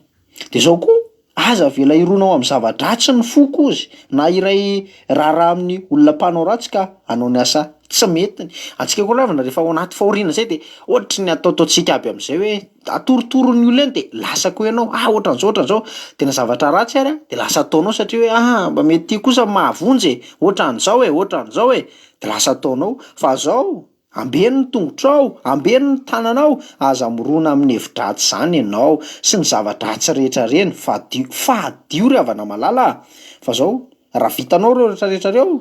De zao koa aza vela ironao am'zava-dratsy ny foko ozy na iray raharaha amin'ny olona mpanao ratsy ka hanao ny asa tsy metiny. Antsika koa ravana rehefa ao anaty fahoriana zay de ohatry ny ataotaontsika aby am'zay hoe atorotoro ny olona eny de lasa koa ianao ohatran'zao tena zavatra ratsy ary de lasa ataonao satria hoe mba mety tia kosa mahavonjy ohatran'zao de lasa ataonao. Fa zao ambeno ny tongotrao, ambeno ny tananao, aza morona amin'ny hevi-dratsy zany ianao sy ny zava-dratsy rehetra reny. Fahadio ravana malala. Fa zao raha vitanao reo rehetrarehetra reo,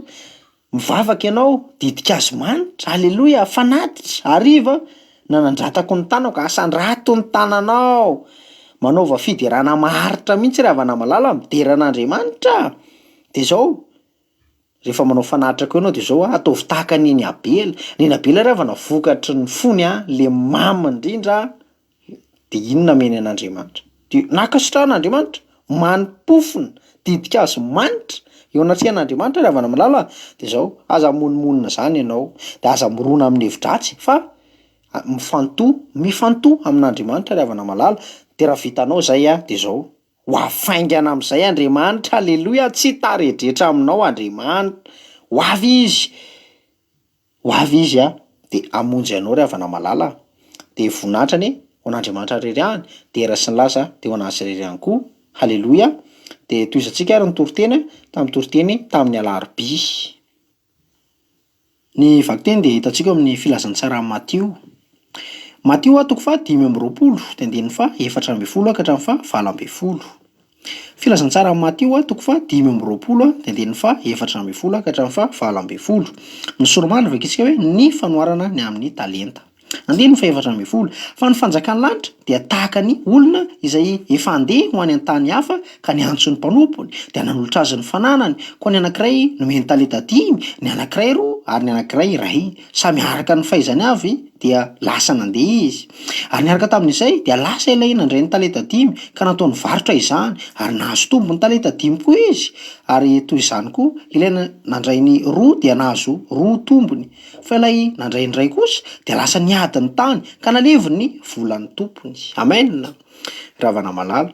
mivavaka ianao didikazo manitra, aleloia, fanatitra, hariva nanandratako ny tanako, asandrato ny tananao, manaova fiderana maharitra mihitsy ravana malala mideran'Andriamanitra. De zao rehefa manao fanatitra koa ianao de zao ataovy tahaka neny Abela. Neny Abela ravana vokatry ny fony le mamy indrindra de iny nameny an'Andriamanitra. De nankasitrahan'Andriamanitra, manimpofona, didikazo manitra eo anatrihan'Andriamanitra ravana malala. De zao aza monomonina zany ianao de aza morona amin'ny hevi-dratsy fa mifantoha amin'Andriamanitra ravana malala. De raha vitanao zay de zao ho afaingana am'zay Andriamanitra. Aleloia, tsy taredretra aminao Andriamanitra. Ho avy izy de amonjy anao ravana malala. De vonatrany ho an'Andriamanitra rery any de era sy ny lasa de ho anazy rery ihany koa. Haleloia. De toizantsika ary ny toriteny tamin'ny alarobia. Ny vakiteny de hitantsika amin'ny filazantsara Matio. Matio toko faha 5:20 de andininy faha 4:20 ka hatramin'ny faha 20:20. Filazantsara Matio toko faha 5:20 de andininy faha 4:20 ka hatramin'ny faha 20:20. Ny soromaly vakitsika hoe ny fanoharana ny amin'ny talenta. andiny faefatra amby folo. Fa ny fanjakan'ny lanitra dia tahaka ny olona izay efa andeha ho any an-tany hafa ka ny antso ny mpanompony dia nanolotra azy ny fananany. Koa ny anankiray nomeny talenta 5, ny anankiray roa ary ny anankiray iray. Samy araka ny fahaizany avy dia lasa nandeha izy. Ary niaraka tamin'izay dia lasa ilay nandray ny talenta 5 ka nataony varotra izany ary nahazo tombo ny talenta 5 koa izy. Ary toy izany koa ilay nandray ny roa dia nahazo roa tombony. Fa ilay nandray ny ray kosa dia lasa niady ny tany ka nalevy ny volan'ny tompony. Amen. Ravana malala.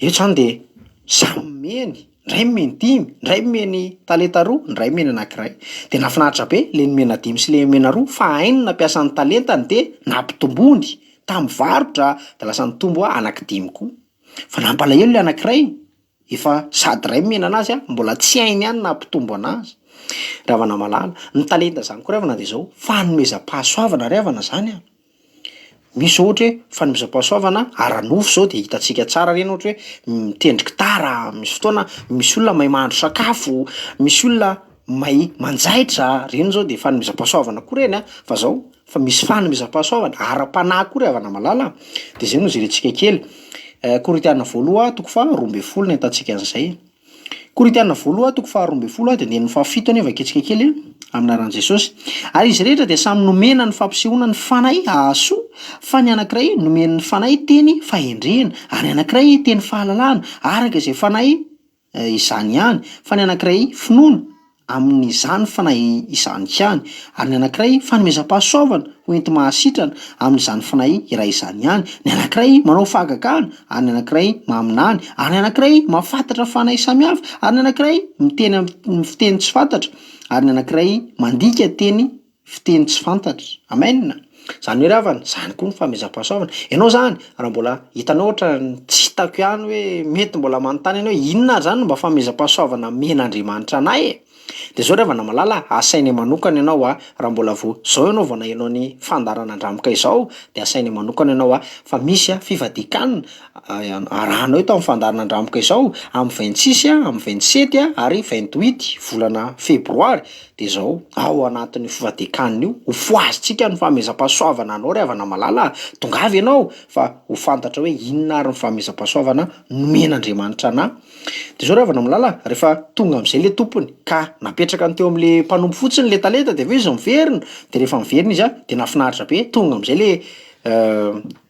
Eto zany dia samy meny. Ndray meny 5, ndray meny talenta 2, ndray meny anankiray. Dia nafinaritra be le nomena 5 sy le nomena 2 fa hainy nampiasa ny talentany dia nampitombony tamin'ny varotra dia lasa nitombo anaky 5 koa. Fa nampalahelo le anankiray. Efa sady ray mena anazy mbola tsy hainy ihany nampitombo anazy. Ravana malala. Ny talenta zany koa ravana dia zao fanomezam-pahasoavana ravana zany a. Misy ohatra hoe fanomezam-pahasoavana ara-nofo zao dia hitantsika tsara reny ohatra hoe mitendry gitara, misy fotoana misy olona mahay mahandro sakafo, misy olona mahay manjaitra, reny zao dia fanomezam-pahasoavana koa reny a. Fa zao fa misy fanomezam-pahasoavana ara-panahy koa ravana malala. Dia zay no jerentsika kely. Korinthiana 2:12 no ahitantsika an'izay. Korinthiana 2:12 dia ny fahafito anefa aketsika kely aminaran'i Jesosy. Ary izy rehetra dia samy nomena ny fampisehoana ny fanahy hahasoa, fa ny anankiray nomena ny fanahy teny fahendrena, ary ny anankiray teny fahalalana araka izay fanahy izany ihany, fa ny anankiray finoana amin'izany fanahy izany ihany, ary ny anankiray fanomezam-pahasoavana hoenti mahasitrana amin'izany fanahy iray izany ihany, ny anankiray manao fahagagana, ary ny anankiray maminany, ary ny anankiray mahafantatra fanahy samihafa, ary ny anankiray miteny amin'ny fiteny tsy fantatra, ary ny anankiray mandika teny fiteny tsy fantatra. Amen. Zany hoe ravana, zany koa ny fanomezam-pahasoavana. Ianao zany raha mbola hitanao ohatra tsy hitako ihany hoe mety mbola manontany ianao inona zany mba fanomezam-pahasoavana men'Andriamanitra anahy e. Dia zao ravana malala asainy manokana ianao raha mbola zao ianao vao nahaino ny fandarana andramika izao dia asainy manokana ianao fa misy fivadikanina arahanao eto amin'ny fandarana andramika izao amin'ny 26 amin'ny 27 ary 28 volana febroary. Dia zao ao anatin'ny fivadikanina io ho foazitsika ny fanomezam-pahasoavana anao ravana malala. Tongavy ianao fa ho fantatra hoe inona ary ny fanomezam-pahasoavana nomen'Andriamanitra anahy. Dia zao ravana malala rehefa tonga amin'izay le tompony ka napetraka ny teo amin'le mpanompo fotsiny le talenta dia izy miverina. Dia rehefa miverina izy dia nafinaritra be tonga amin'izay le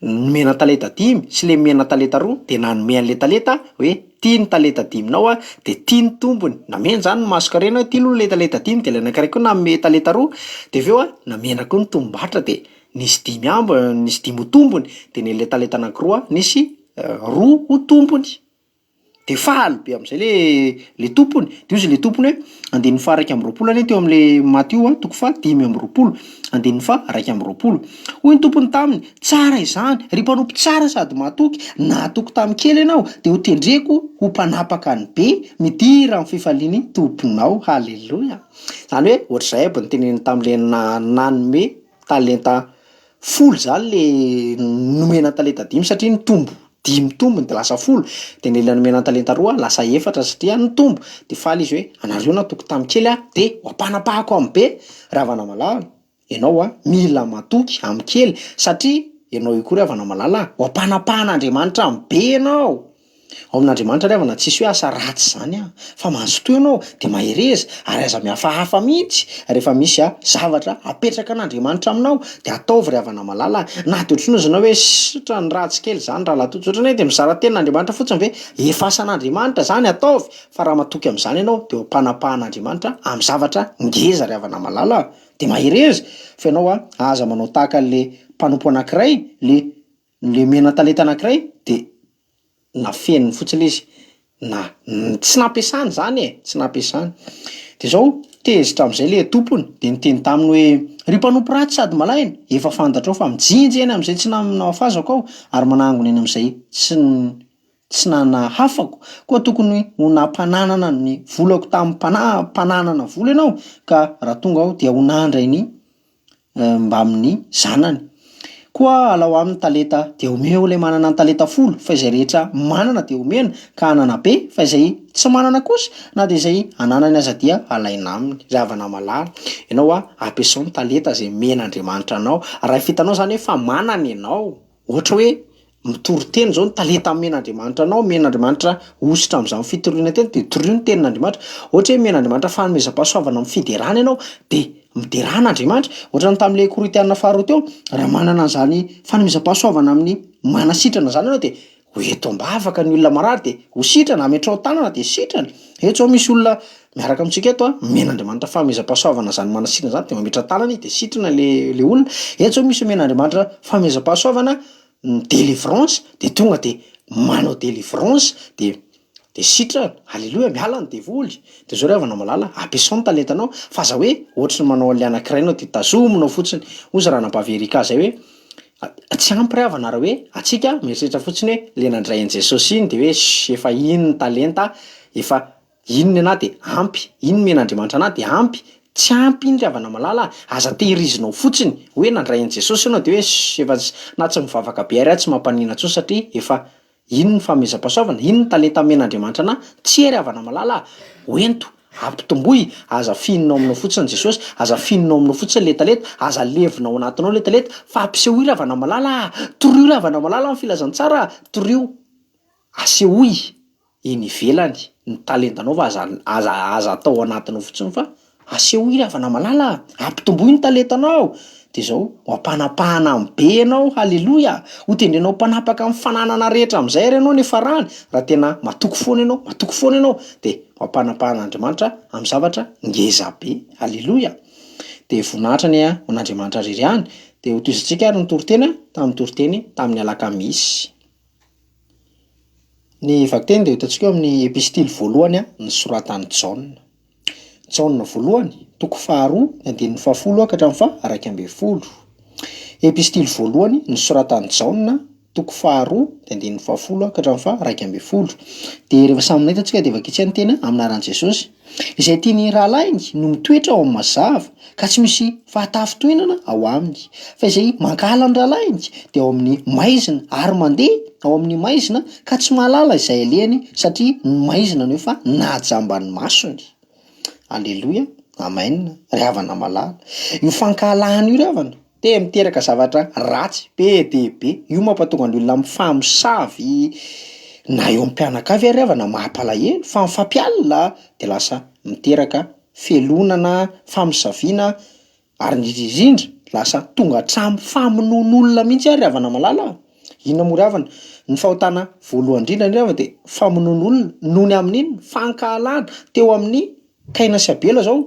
nomena talenta 5 sy le nomena talenta 2 dia nanome an'le talenta hoe tia ny talenta 5-nao dia tia ny tompony. Namena zany ny masonkarena hoe tia aloha le talenta 5 dia le anankiray koa nanome talenta 2 dia avy eo namena koa ny tombatra dia nisy 5 ho tombony dia nyle talenta anankiroa nisy 2 ho tompony. Dia faly be amin'izay le tompony. Dia izy le tompony hoe andininy fa 2:20 anie teo amin'le Matio 5:20 andininy fa 2:20. Hoy ny tompony taminy, tsara izany, ry mpanompo tsara sady mahatoky, nahatoky tamin'ny kely ianao dia ho tendreko ho mpanapaka ny be, midira amin'ny fifalian'ny tomponao. Halleloja. Zany hoe ohatr'izay aby ny teneniny tamin'le nanome talenta 10 zany le nomena talenta 5 satria nitombo 5 tombony dia lasa 10. Dia nela nomena talenta 2 lasa 4 satria nitombo. Dia faly izy hoe anareo natoky tamin'ny kely dia ho ampanapahako amin'ny be. Ravana malala ianao mila matoky amin'ny kely satria ianao io koa ravana malala ho ampanapahana amin'ny be ianao. Ao amin'Andriamanitra ravana tsisy hoe asa ratsy zany fa mazotoa ianao dia mahereza ary aza mihafahafa mihitsy rehefa misy zavatra apetraka an'Andriamanitra aminao dia ataovy ravana malala. Na dia ohatranao izy ianao hoe sotra ny ratsy kely zany raha latoto ohatrany hoe dia mizara tenin'Andriamanitra fotsiny hoe efasan'Andriamanitra zany ataovy, fa raha matoky amin'izany ianao dia ho ampanapahana amin'ny zavatra ngeza ravana malala dia mahereza. Fa ianao aza manao tahaka le mpanompo anankiray le mena talenta anankiray dia na feniny fotsiny izy na tsy nampiasany zany tsy nampiasany. Dia zao tezitra amin'izay le tompony dia niteny taminy hoe ry mpanompo ratsy sady malaina, efa fantatrao fa mijinjy eny amin'izay tsy nahafazako ao ary manangona eny amin'izay tsy nanahafako, koa tokony ho nampananana ny volako tamin'ny mpananana vola ianao ka raha tonga aho dia ho nandray ny mba amin'ny zanany. koa alao amin'ny talenta de omeo lay manana ny talenta folo fa izay rehetra manana de omena ka anana be fa izay tsy manana kosa na de izay ananany aza dia alaina aminy ry havana malala. Ianao ampiasao ny talenta zay men'Andriamanitra anao raha fitanao zany hoe fa manana ianao ohatra hoe mitory teny zao ny talenta men'Andriamanitra anao men'Andriamanitra ositra am'zany fitoriana teny de toroy ny tenin'Andriamanitra ohatra hoe men'Andriamanitra fanomezam-pahasoavana am'fiderana ianao de mideran'Andriamanitra ohatran'ny tam'le Korinthiana faharoa teo raha manana an'zany fanomezam-pahasoavana amin'ny manasitrana zany ianao de ho eto ambavaka ny olona marary de ho sitrana ametrao tanana de sitrana eto zao misy olona miaraka amintsika eto men'Andriamanitra fanomezam-pahasoavana zany manasitrana zany de mametra tanana izy de sitrana le olona eto zao misy men'Andriamanitra fanomezam-pahasoavana délivrance de tonga de manao délivrance de sitrana halleloia miala ny devoly de zao ry havana malala ampiasao ny talentanao fa aza hoe ohatry ny manao an'le anankiray ianao de tazominao fotsiny ozy raha nampaverika zay hoe tsy ampy ry havana raha hoe atsika mieritreritra fotsiny hoe le nandray an'i Jesosy iny de hoe efa iny ny talenta efa iny ny anahy de ampy iny men'Andriamanitra anahy de ampy tsy ampy iny ry havana malala aza tehirizinao fotsiny hoe nandray an'i Jesosy ianao de hoe efa na tsy mivavaka be ary tsy mampanina intsony satria efa iny ny fanomezam-pahasoavana iny ny talenta men'Andriamanitra anahy tsy ry havana malala hoento ampitomboy aza fininao aminao fotsiny Jesosy aza fininao aminao fotsiny le talenta aza levinao anatinao le talenta fa ampisehoy ry havana malala toroy ry havana malala amin'ny filazantsara toroy asehoy eny ivelany ny talentanao fa aza atao anatinao fotsiny fa asehoy ry havana malala ampitomboy ny talentanao de zao ampanapahana am'be ianao halleloia ho tendrenao mpanapaka amin'ny fananana rehetra am'zay ary ianao nefa rany raha tena matoko foana ianao de ampanapahana am'zavatra ngeza be halleloia de voninahitra ny n'Andriamanitra rery any de ho toizantsika ary ny toriteny tamin'ny toriteny tamin'ny alakamisy ny vakteny de hitantsika amin'ny epistily voalohany ny soratan'i Jaona voalohany toko faharoa ny andinin'ny fahafolo ka hatramin'ny faha 12. Epistily voalohany ny soratan'i Jaona toko faharoa ny andinin'ny fahafolo ka hatramin'ny faha 12. De rehefa samy nahita antsika de vakitsy ny teny aminaran'i Jesosy izay tiany rahalainy no mitoetra ao amin'ny mazava ka tsy misy fahatafitonana ao aminy fa izay mankala ny rahalainy de ao amin'ny maizina ary mandeha ao amin'ny maizina ka tsy mahalala izay alehany satria ny maizina no efa nahajambany masony. Alleloia amen ry havana malala io fankalahana io ry havana te miteraka zavatra ratsy be de be io mampatonga ny olona mifamosavy na eo am-pianakavy ary havana mampalahelo fa mifampialina de lasa miteraka felonana famosaviana ary indrindra lasa tonga hatramy famonoan'olona mihitsy ary havana malala inona moa ry havana ny fahotana voalohany indrindra ny havana de famonoan'olona nohony amin'iny fankalana teo amin'ny Kaina sy Abela zao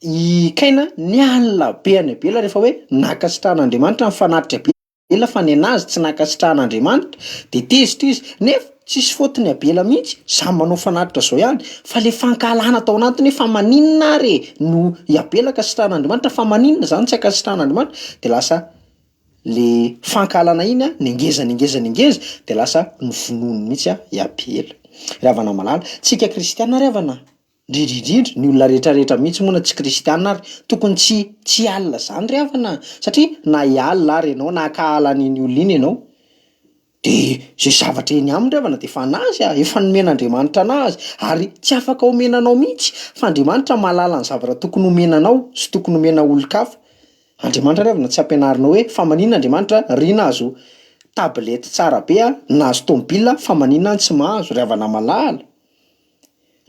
i Kaina niala be any Abela rehefa hoe nakasitrahan'Andriamanitra mifanatitra Abela fa ny anazy tsy nakasitrahan'Andriamanitra de tezitra izy nefa tsisy fotony Abela mihitsy samy manao fanatitra zao ihany fa le fankalana tao anatiny fa maninona re no i Abela kasitrahan'Andriamanitra fa maninona zany tsy akasitrahan'Andriamanitra de lasa le fankalana iny nengeza de lasa novonoiny mihitsy i Abela. Ry havana malala tsika kristiana ry havana indrindra ny olona rehetrarehetra mihitsy moa na tsy kristiana ary tokony tsy alina zany ry havana satria na hialina ary ianao na akahala n'iny olona iny ianao de zay zavatra eny aminy ry havana de fa anazy efa nomen'Andriamanitra anazy ary tsy afaka omenanao mihitsy fa Andriamanitra mahalala ny zavatra tokony omenanao sy tokony omena olon-kafa. Andriamanitra ry havana tsy ampianarinao hoe fa maninona Andriamanitra ry nahazo tablety tsara be nahazo tômôbila fa maninona tsy mahazo ry havana malala.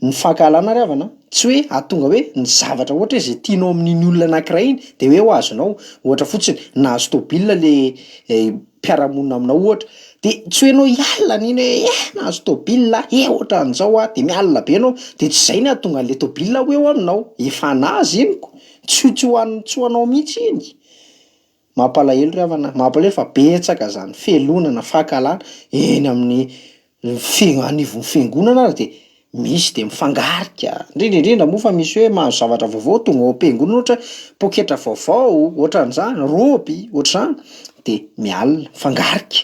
Ny fankalana ry havana tsy hoe atonga hoe ny zavatra ohatra hoe zay tianao amin'iny olona anankiray iny de hoe ho azonao ohatra fotsiny nahazo tômôbila le mpiara-monina aminao ohatra de tsy hoe anao hialina n'iny hoe nahazo tômôbila ohatra an'zao de mialina be anao de tsy zay ny ahatonga an'le tômôbila ho eo aminao efa anazy iny ko tsy ho anao mihitsy iny. Mampalahelo ry havana mampalahelo fa betsaka zany felonana fankalana eny amin'ny anivon'ny fiangonana ary de misy de mifangarika indrindra moa fa misy hoe mahazo zavatra vaovao tonga ao am-piangonana ohatra poketra vaovao ohatran'izany roby ohatr'izany de mialina fangarika.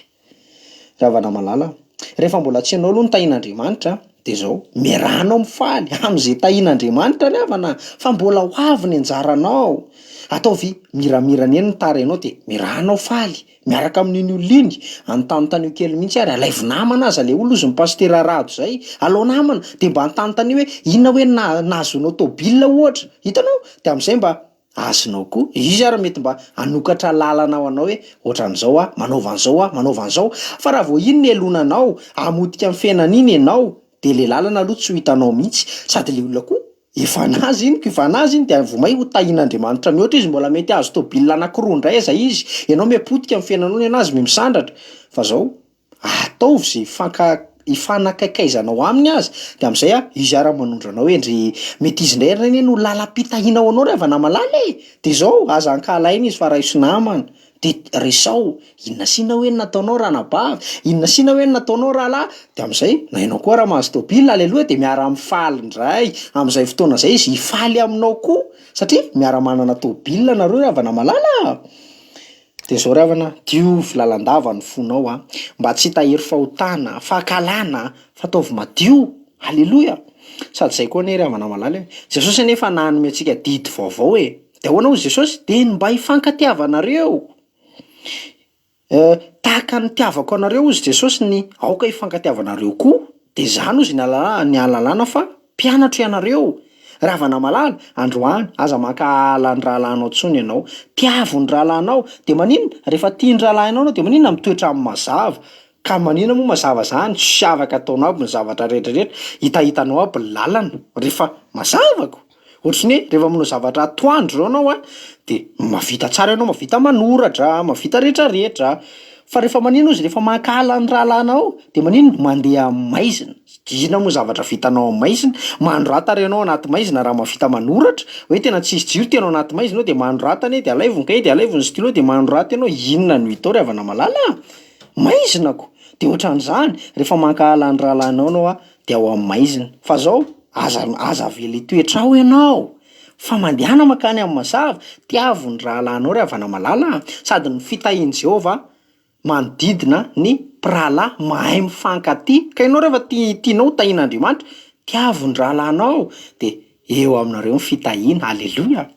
Ry havana malala rehefa mbola tsy hainao aloha ny tahin'Andriamanitra de zao miarahana mifaly am'izay tahian'Andriamanitra ry havana fa mbola ho avy ny anjaranao. Ataovy miramirana eny ny tara ianao de mirahanao faly miaraka amin'iny olony anontanontany kely mihitsy ary alaivo namana aza le olo izy ny pastera rado zay alao namana de mba anontanontany hoe inona hoe nazonao tôbila ohatra hitanao de am'izay mba azonao koa izy ary mety mba anokatra lalana ho anao hoe ohatran'izao manaovan'izao fa raha vao iny ny elonanao amotika amin'ny fiainana iny ianao de le lalana aloha tsy ho hitanao mihitsy sady le olona koa efa nazy iny de vomay ho tahian'Andriamanitra mihoatra izy mbola mety azo tôbila anankiroa indray aza izy ianao miapotika amin'ny fiainanao ny anazy misandratra fa zao ataovy zay ifanakaikaizanao aminy azy de am'izay izy ara manondranao hoe ndry mety izy indray reny no lalam-pitahinao anao ry avana malala de zao aza ankalaina izy fa raha iso namana de resao inona sina hoe nataonao raha nabavy inona sina hoe nataonao raha lahy de am'izay na ianao koa raha mahazo tôbila aleloha de miara mifaly indray am'izay fotoana zay izy hifaly aminao koa satria miara manana tôbila nareo ry havana malala. De zao ry havana diovy lalandava ny fonao mba tsy hitahiry fahotana fahakalana fa ataovy madio haleloia sady zay koa ane ry havana malala Jesosy anefa nanome antsika didy vaovao de ahoana hozy Jesosy de mba hifankatiavanareo tahaka ny tiavako anareo ozy Jesosy ny aoka hifankatiavanareo koa de zany ozy ny alalana fa mpianatra ianareo raha havana malala androany aza maka ala ny rahalahinao tsony ianao tiavo ny rahalahinao de maninona rehefa tia ny rahalahinao anao de maninona mitoetra amin'ny mazava ka maninona moa mazava zany tsy afaka ataonao aby ny zavatra rehetrarehetra hitahitanao aby ny lalana rehefa mazavako ohatrany hoe rehefa manao zavatra atoandro zao anao de mavita tsara ianao mavita manoratra mavita rehetrarehetra fa rehefa maninona izy rehefa maka ala ny rahalahinao de maninona mandeha maizina dina moa zavatra vitanao maizina mandroatara ianao anaty maizina raha mavita manoratra hoe tena tsisy jiro tianao anaty maizina de mandroatany de alaivony kay de alaivony stylo de mandroata ianao inona no hitao ry havana malala maizinako de ohatran'izany rehefa maka ala ny rahalahinao anao de ao amin'ny maizina fa zao aza avely toetrao ianao fa mandehana makany amin'ny mazava tiavo ny rahalahinao ry havana malala sady ny fitahian' Jehova manodidina ny mpirahalahy mahay mifankatia ka ianao rehefa tianao tahian'Andriamanitra tiavo ny rahalahinao de eo aminareo ny fitahiana haleloia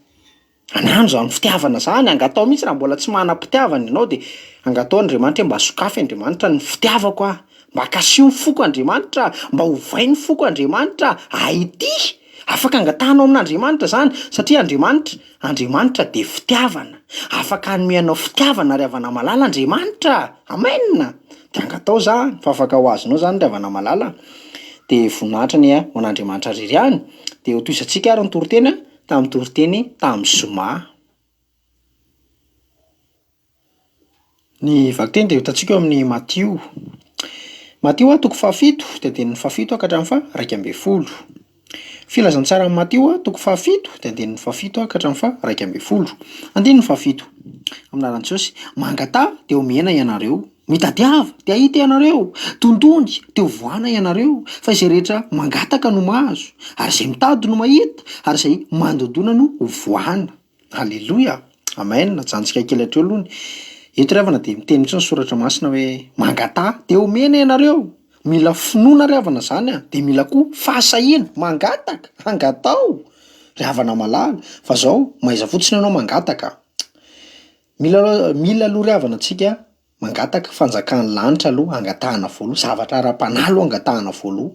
anano zany fitiavana zany angatao mihitsy raha mbola tsy manam-pitiavana ianao de angatao Andriamanitra mba sokafy Andriamanitra ny fitiavako mba kasio ny foko Andriamanitra mba hovay ny foko Andriamanitra aity afaka angatahanao amin'Andriamanitra zany satria Andriamanitra de fitiavana afaka anomeanao fitiavana ry havana malala Andriamanitra amen de angatao zany fa afaka ho azonao zany ry havana malala de voninahitra ny ho an'Andriamanitra ririany de ho toisantsika ary ny toriteny tamin'ny toriteny tamin'ny zoma ny vakiteny de hitantsika eo amin'ny Matio toko 7 de andinin'ny 7 ka hatramin'ny 12. Filazantsara amin'ny Matio toko 7 de andinin'ny 7 ka hatramin'ny 12. Andinin'ny 7 amin'anaran'i Jesosy mangata de omena ianareo mitadiava de ahita ianareo tondony de hovoana ianareo fa izay rehetra mangataka no mahazo ary izay mitady no mahita ary izay mandodona no hovoana haleloia amen najantsika kely hatreo alohany eto ry havana de miteny mihitsy ny soratra masina hoe mangata de omena ianareo mila finoana ry havana zany de mila koa fahasahiana mangataka angatao ry havana malala fa zao maiza fotsiny ianao mangataka mila aloha ry havana antsika mangataka fanjakan'ny lanitra aloha angatahana voaloha zavatra ara-panahy aloha angatahana voaloha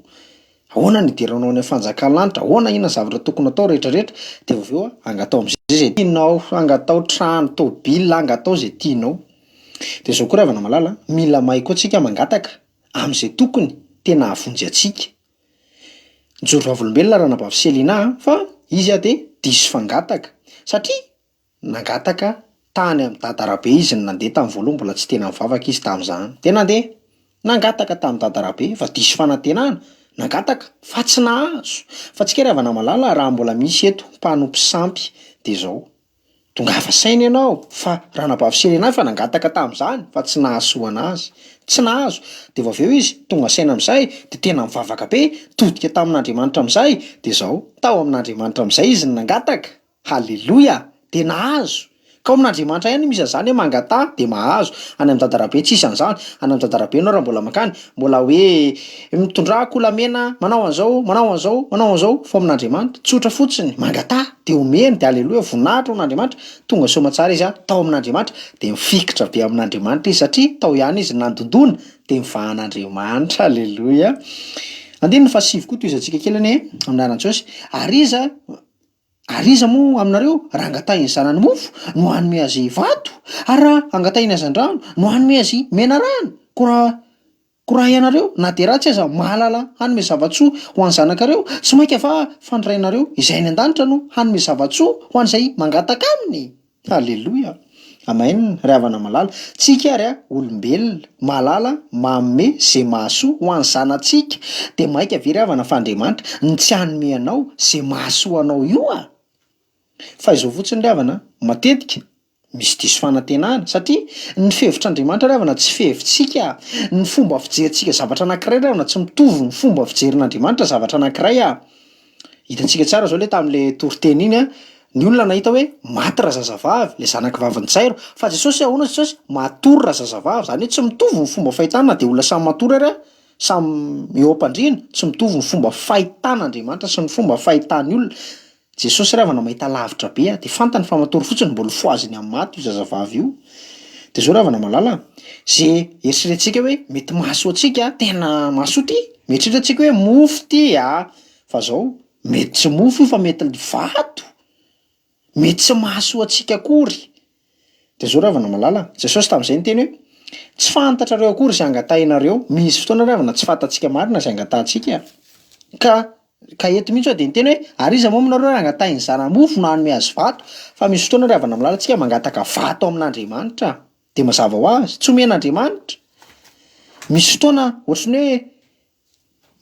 ahoana ny idiranao ny fanjakan'ny lanitra ahoana inona zavatra tokony atao rehetrarehetra de aveo angatao am'zay zay tianao angatao trano tôbila angatao zay tianao de zao koa ry havana malala mila mahay koa tsika mangataka am'izay tokony tena havonjy atsika nijoro vavolombelona raha nabavy Selina fa izy de diso fangataka satria nangataka tany amin'ny dadarabe izy nandeha tamin'ny voaloha mbola tsy tena mivavaka izy tamin'izany de nandeha nangataka tamin'ny dadarabe fa diso fanantenana nangataka fa tsy nahazo fa tsika ry havana malala raha mbola misy eto mpanompo sampy de zao tongava saina ianao fa raha nabavy Selina fa nangataka tamin'izany fa tsy nahasoa anazy tsy nahazo de vaveo izy tonga saina amin'izay de tena mivavaka be todika tamin'Andriamanitra amin'izay de zao tao amin'Andriamanitra amin'izay izy nangataka haleloia de nahazo ka amin'Andriamanitra ihany misy an'zany hoe mangata de mahazo. Any amin'ny Dadarabe tsisy an'zany. Any amin'ny Dadarabe ianao raha mbola makany mbola hoe mitondrà kolamena manao an'zao, manao an'zao, manao an'zao fa amin'Andriamanitra tsotra fotsiny mangata de omeny de aleloha voninahitra amin'Andriamanitra tonga soa tsara izy tao amin'Andriamanitra de mifikitra be amin'Andriamanitra izy satria tao ihany izy nandondona de mivahan'Andriamanitra aleloha. Andininy fa sivy koa toy izantsika kely anie amin'anaran'i Jesosy ariza moa aminareo raha angatahiny zanany mofo no hanome azy vato ary raha angatahiny azy andrano no hanome azy menarana ko raha ianareo na de ratsy aza mahalala hanome zavatsoa ho an'ny zanakareo tsy mainka fa fandrainareo izay ny an-danitra no hanome zavatsoa ho an'izay mangataka aminy. Aleloha. Amen. Ry havana malala tsika ary olombelona malala manome zay mahasoa ho an'ny zanatsika de mainka very havana fa Andriamanitra ny tsy hanome anao zay mahasoa anao io fa izao fotsiny ry havana matetika misy diso fanantenana satria ny fevitr'Andriamanitra ry havana tsy fehivitsika. Ny fomba fijerintsika zavatra anankiray ry havana tsy mitovy ny fomba fijerin'Andriamanitra zavatra anankiray hitantsika tsara zao le tam'le toriteny iny ny olona nahita hoe maty raha zazavavy le zanaky vavin'ny Jairo fa Jesosy ahoana Jesosy matory raha zazavavy zany hoe tsy mitovy ny fomba fahitana de olona samy matory ary samy eo am-pandriana tsy mitovy ny fomba fahitan'Andriamanitra sy ny fomba fahitan'ny olona. Jesosy ry havana mahita lavitra be de fantany fa matory fotsiny mbola foaziny amin'ny maty io zazavavy io. De zao ry havana malala zay eritreretintsika hoe mety mahasoa antsika tena mahasoa ty mieritreretsika hoe mofo ty fa zao mety tsy mofo io fa mety vato mety tsy mahasoa antsika akory. De zao ry havana malala Jesosy tamin'izay niteny hoe tsy fantatrareo akory zay angatahinareo. Misy fotoana ry havana tsy fantatsika marina zay angatahantsika ka eto mihitsy de niteny hoe ariza moa aminareo raha angatahiny zanany mofo no hanome azy vato fa misy fotoana ry havana malala tsika mangataka vato amin'Andriamanitra de mazava ho azy tsy omen'Andriamanitra. Misy fotoana ohatrany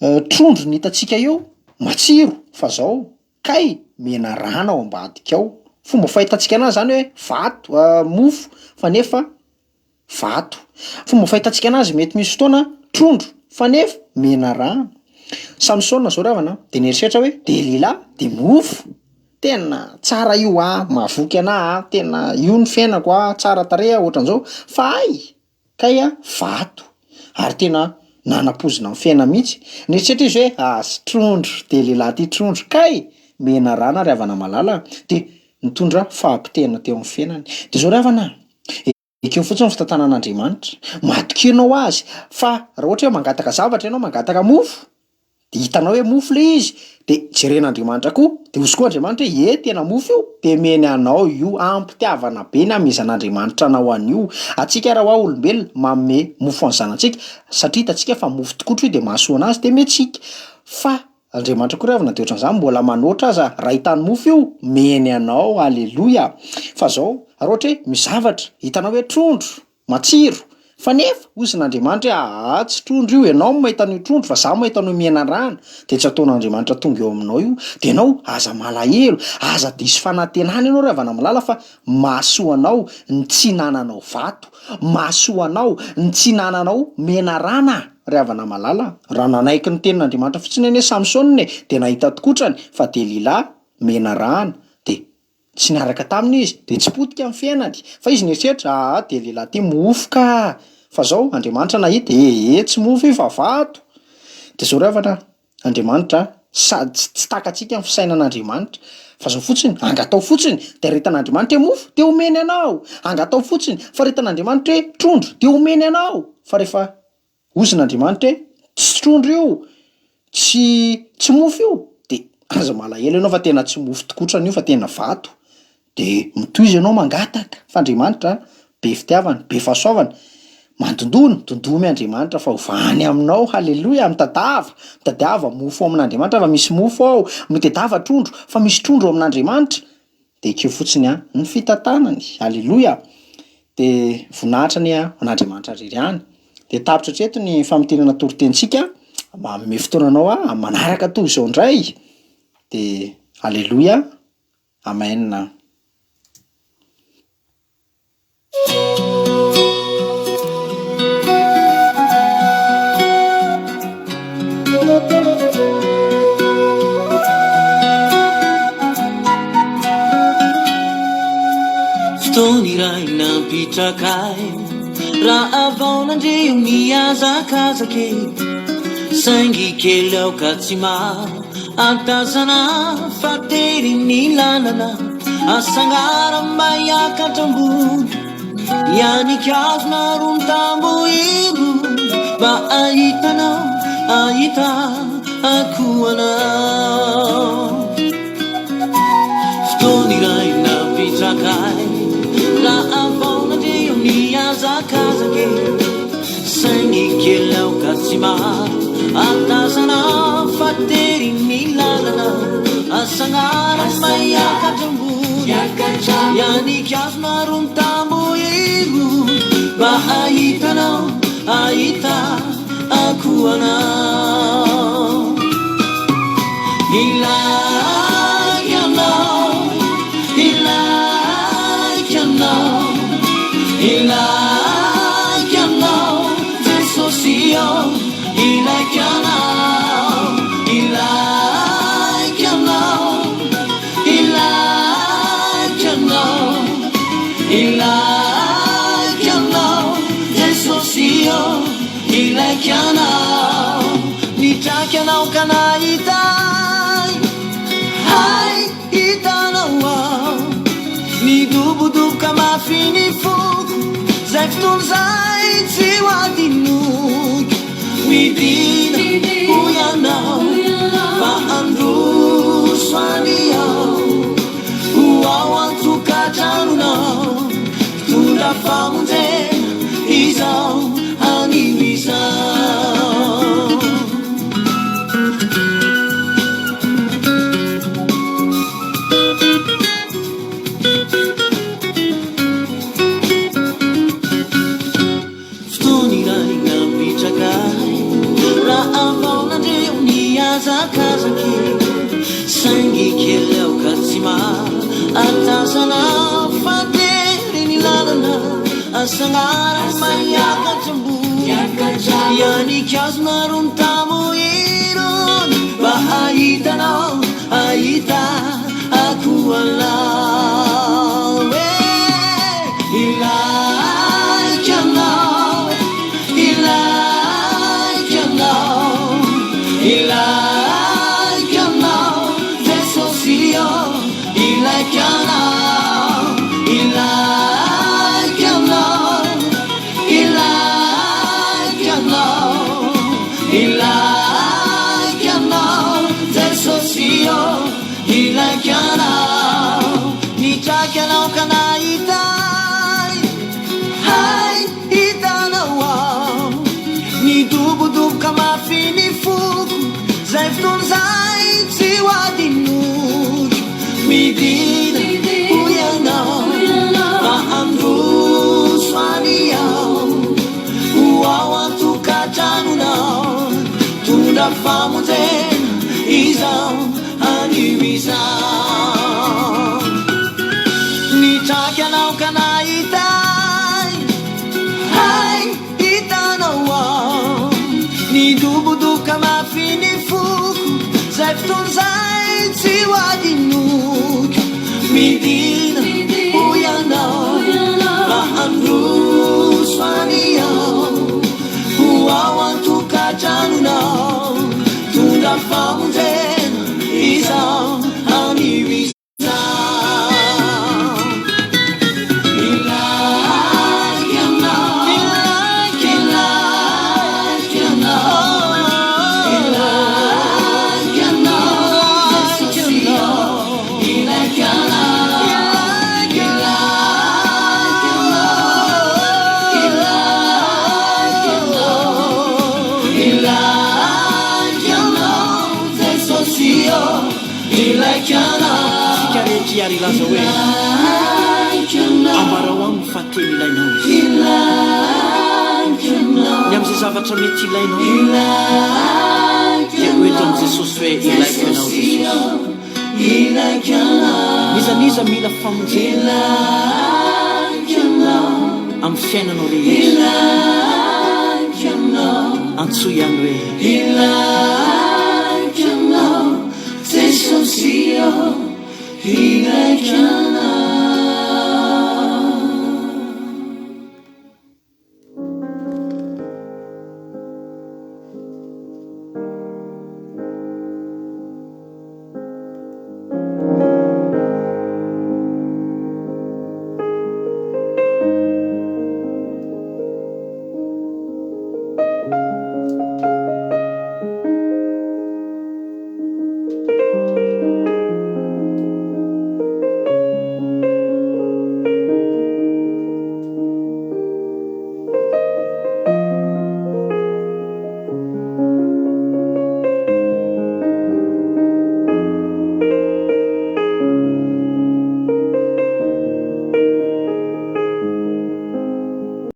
hoe trondro ny hitantsika eo matsiro fa zao kay mena rana ao ambadika ao. Fomba fahitantsika anazy zany hoe vato mofo fa nefa vato. Fomba fahitantsika anazy mety misy fotoana trondro fa nefa mena rana. Samsona zao ry havana de nieritreritra hoe Delila de mofo tena tsara io mahavoky anahy tena io ny fiainako tsara tarehy ohatran'zao fa ay kay vato ary tena nanapozina amin'ny fiaina mihitsy. Nieritreritra izy hoe sy trondro Delila ty trondro kay mena rana ry havana malala de nitondra fahampitena teo amin'ny fiainany. De zao ry havana ekeo fotsiny fitantanan'Andriamanitra matokinao azy fa raha ohatra hoe mangataka zavatra ianao mangataka mofo de hitanao hoe mofo le izy de jeren'Andriamanitra koa de ozy koa Andriamanitra hoe tena mofo io de meny anao io ampitiavana be ny amezan'Andriamanitra anao an'io. Atsika raha hoa olombelona manome mofo an'ny zanantsika satria hitantsika fa mofo tokotra io de mahasoa anazy de mentsika fa Andriamanitra koa ry havana de ohatran'izany mbola manoatra aza raha hitany mofo io meny anao. Aleloha. Fa zao raha ohatra hoe mizavatra hitanao hoe trondro matsiro fa nefa ozin'Andriamanitra hoe tsy trondro io ianao no mahita an'io trondro fa za mahita anao mena rana de tsy ataon'Andriamanitra tonga eo aminao io de ianao aza malahelo aza diso fanantenana ianao ry havana malala fa mahasoa anao ny tsy hinananao vato mahasoa anao ny tsy hinananao mena rana ry havana malala. Raha nanaiky ny tenin'Andriamanitra fotsiny anie Samsona de nahita tokotrany fa Delila mena rana de tsy niaraka taminy izy de tsy potika amin'ny fiainany fa izy nieritreritra Delila ty mofo ka fa zao Andriamanitra nahita tsy mofo io fa vato. De zao ry havana Andriamanitra sady tsy takatsika amin'ny fisainan'Andriamanitra fa zao fotsiny angatao fotsiny de rehetan'Andriamanitra hoe mofo de omeny anao angatao fotsiny fa rehetan'Andriamanitra hoe trondro de omeny anao fa rehefa ozin'Andriamanitra hoe tsy trondro io tsy mofo io de aza malahelo ianao fa tena tsy mofo tokotrany io fa tena vato de mitoizy ianao mangataka fa Andriamanitra be fitiavana be fahasoavana mandondony Andriamanitra fa hovany aminao. Haleloha. Mitadiava mofo amin'Andriamanitra fa misy mofo ao mitadiava trondro fa misy trondro amin'Andriamanitra de ekeo fotsiny ny fitantanany. Haleloha. De voninahitra ny an'Andriamanitra ririhany de tapitra hatreto ny famitenana toritentsika manome fotoananao manaraka toy izao indray de haleloha. Amen. fotoana iray nampitrakay raha vaonandreo miazakazake saingy kely aoka tsy maro antazana fatery ny lalana asangara maiakatambony ianikazona rontamboiro mba ahitanao ahita akoanao fotoana iray nampitrakay raha vaonandreo miazakazake saingy kely aoka tsy maro antazana fatery ny lalana asangara maiakatambony ianikazona rontamboiro mba ahitanao ahita akoanao ilaikanao ilaikanao ilaikanao jesosio ilaikanao ilaikanao ilaikanao ilaikanao jesosio ilaikanao nitrakanao kanahitai hai hitanao ao nidobodoboka mafy ny foko zay fotoana zay tsy hoadinoky midina hoianao fa androso any ao ho ao antokatranonao fitondra famonjena izao animizao fotoana iray nampitrakay raha vaonandreo niazakazake saingy kely aoka tsy maro antazana fatery ny lalana asangara maiakatambony ianikazona rontamoirony mba ahitanao ahita akoanao ilaikanao ilaikanao ilaikanao jesosio ilaikanao ilaikanao ilaikanao ilaikanao jesosio ilaikanao nitrakanao kanahitai hai hitanao ao nidobodoboka mafy ny foko zay fotoana zay tsy hoadinoky midina hoianao fa androso any ao ho ao antokatranonao tondra famonjena izao animizao nitrakanao kanahitai hai hitanao ao nidobodoboka mafy ny foko zay fotoana zay tsy hoadinoky midina hoianao fa androso any ao ho ao antokatranonao tondra famonjena izao animizao Ilaza hoe ambarao ao ny fahateny ilainao ny am'izay zavatra mety ilainao dia hoeto am' jesosy hoe ilaikanao jesosy nizaniza mila famonjena amin'ny fiainanao rehetra antsoa ihany hoe ilaikanao jesosy ilaikanao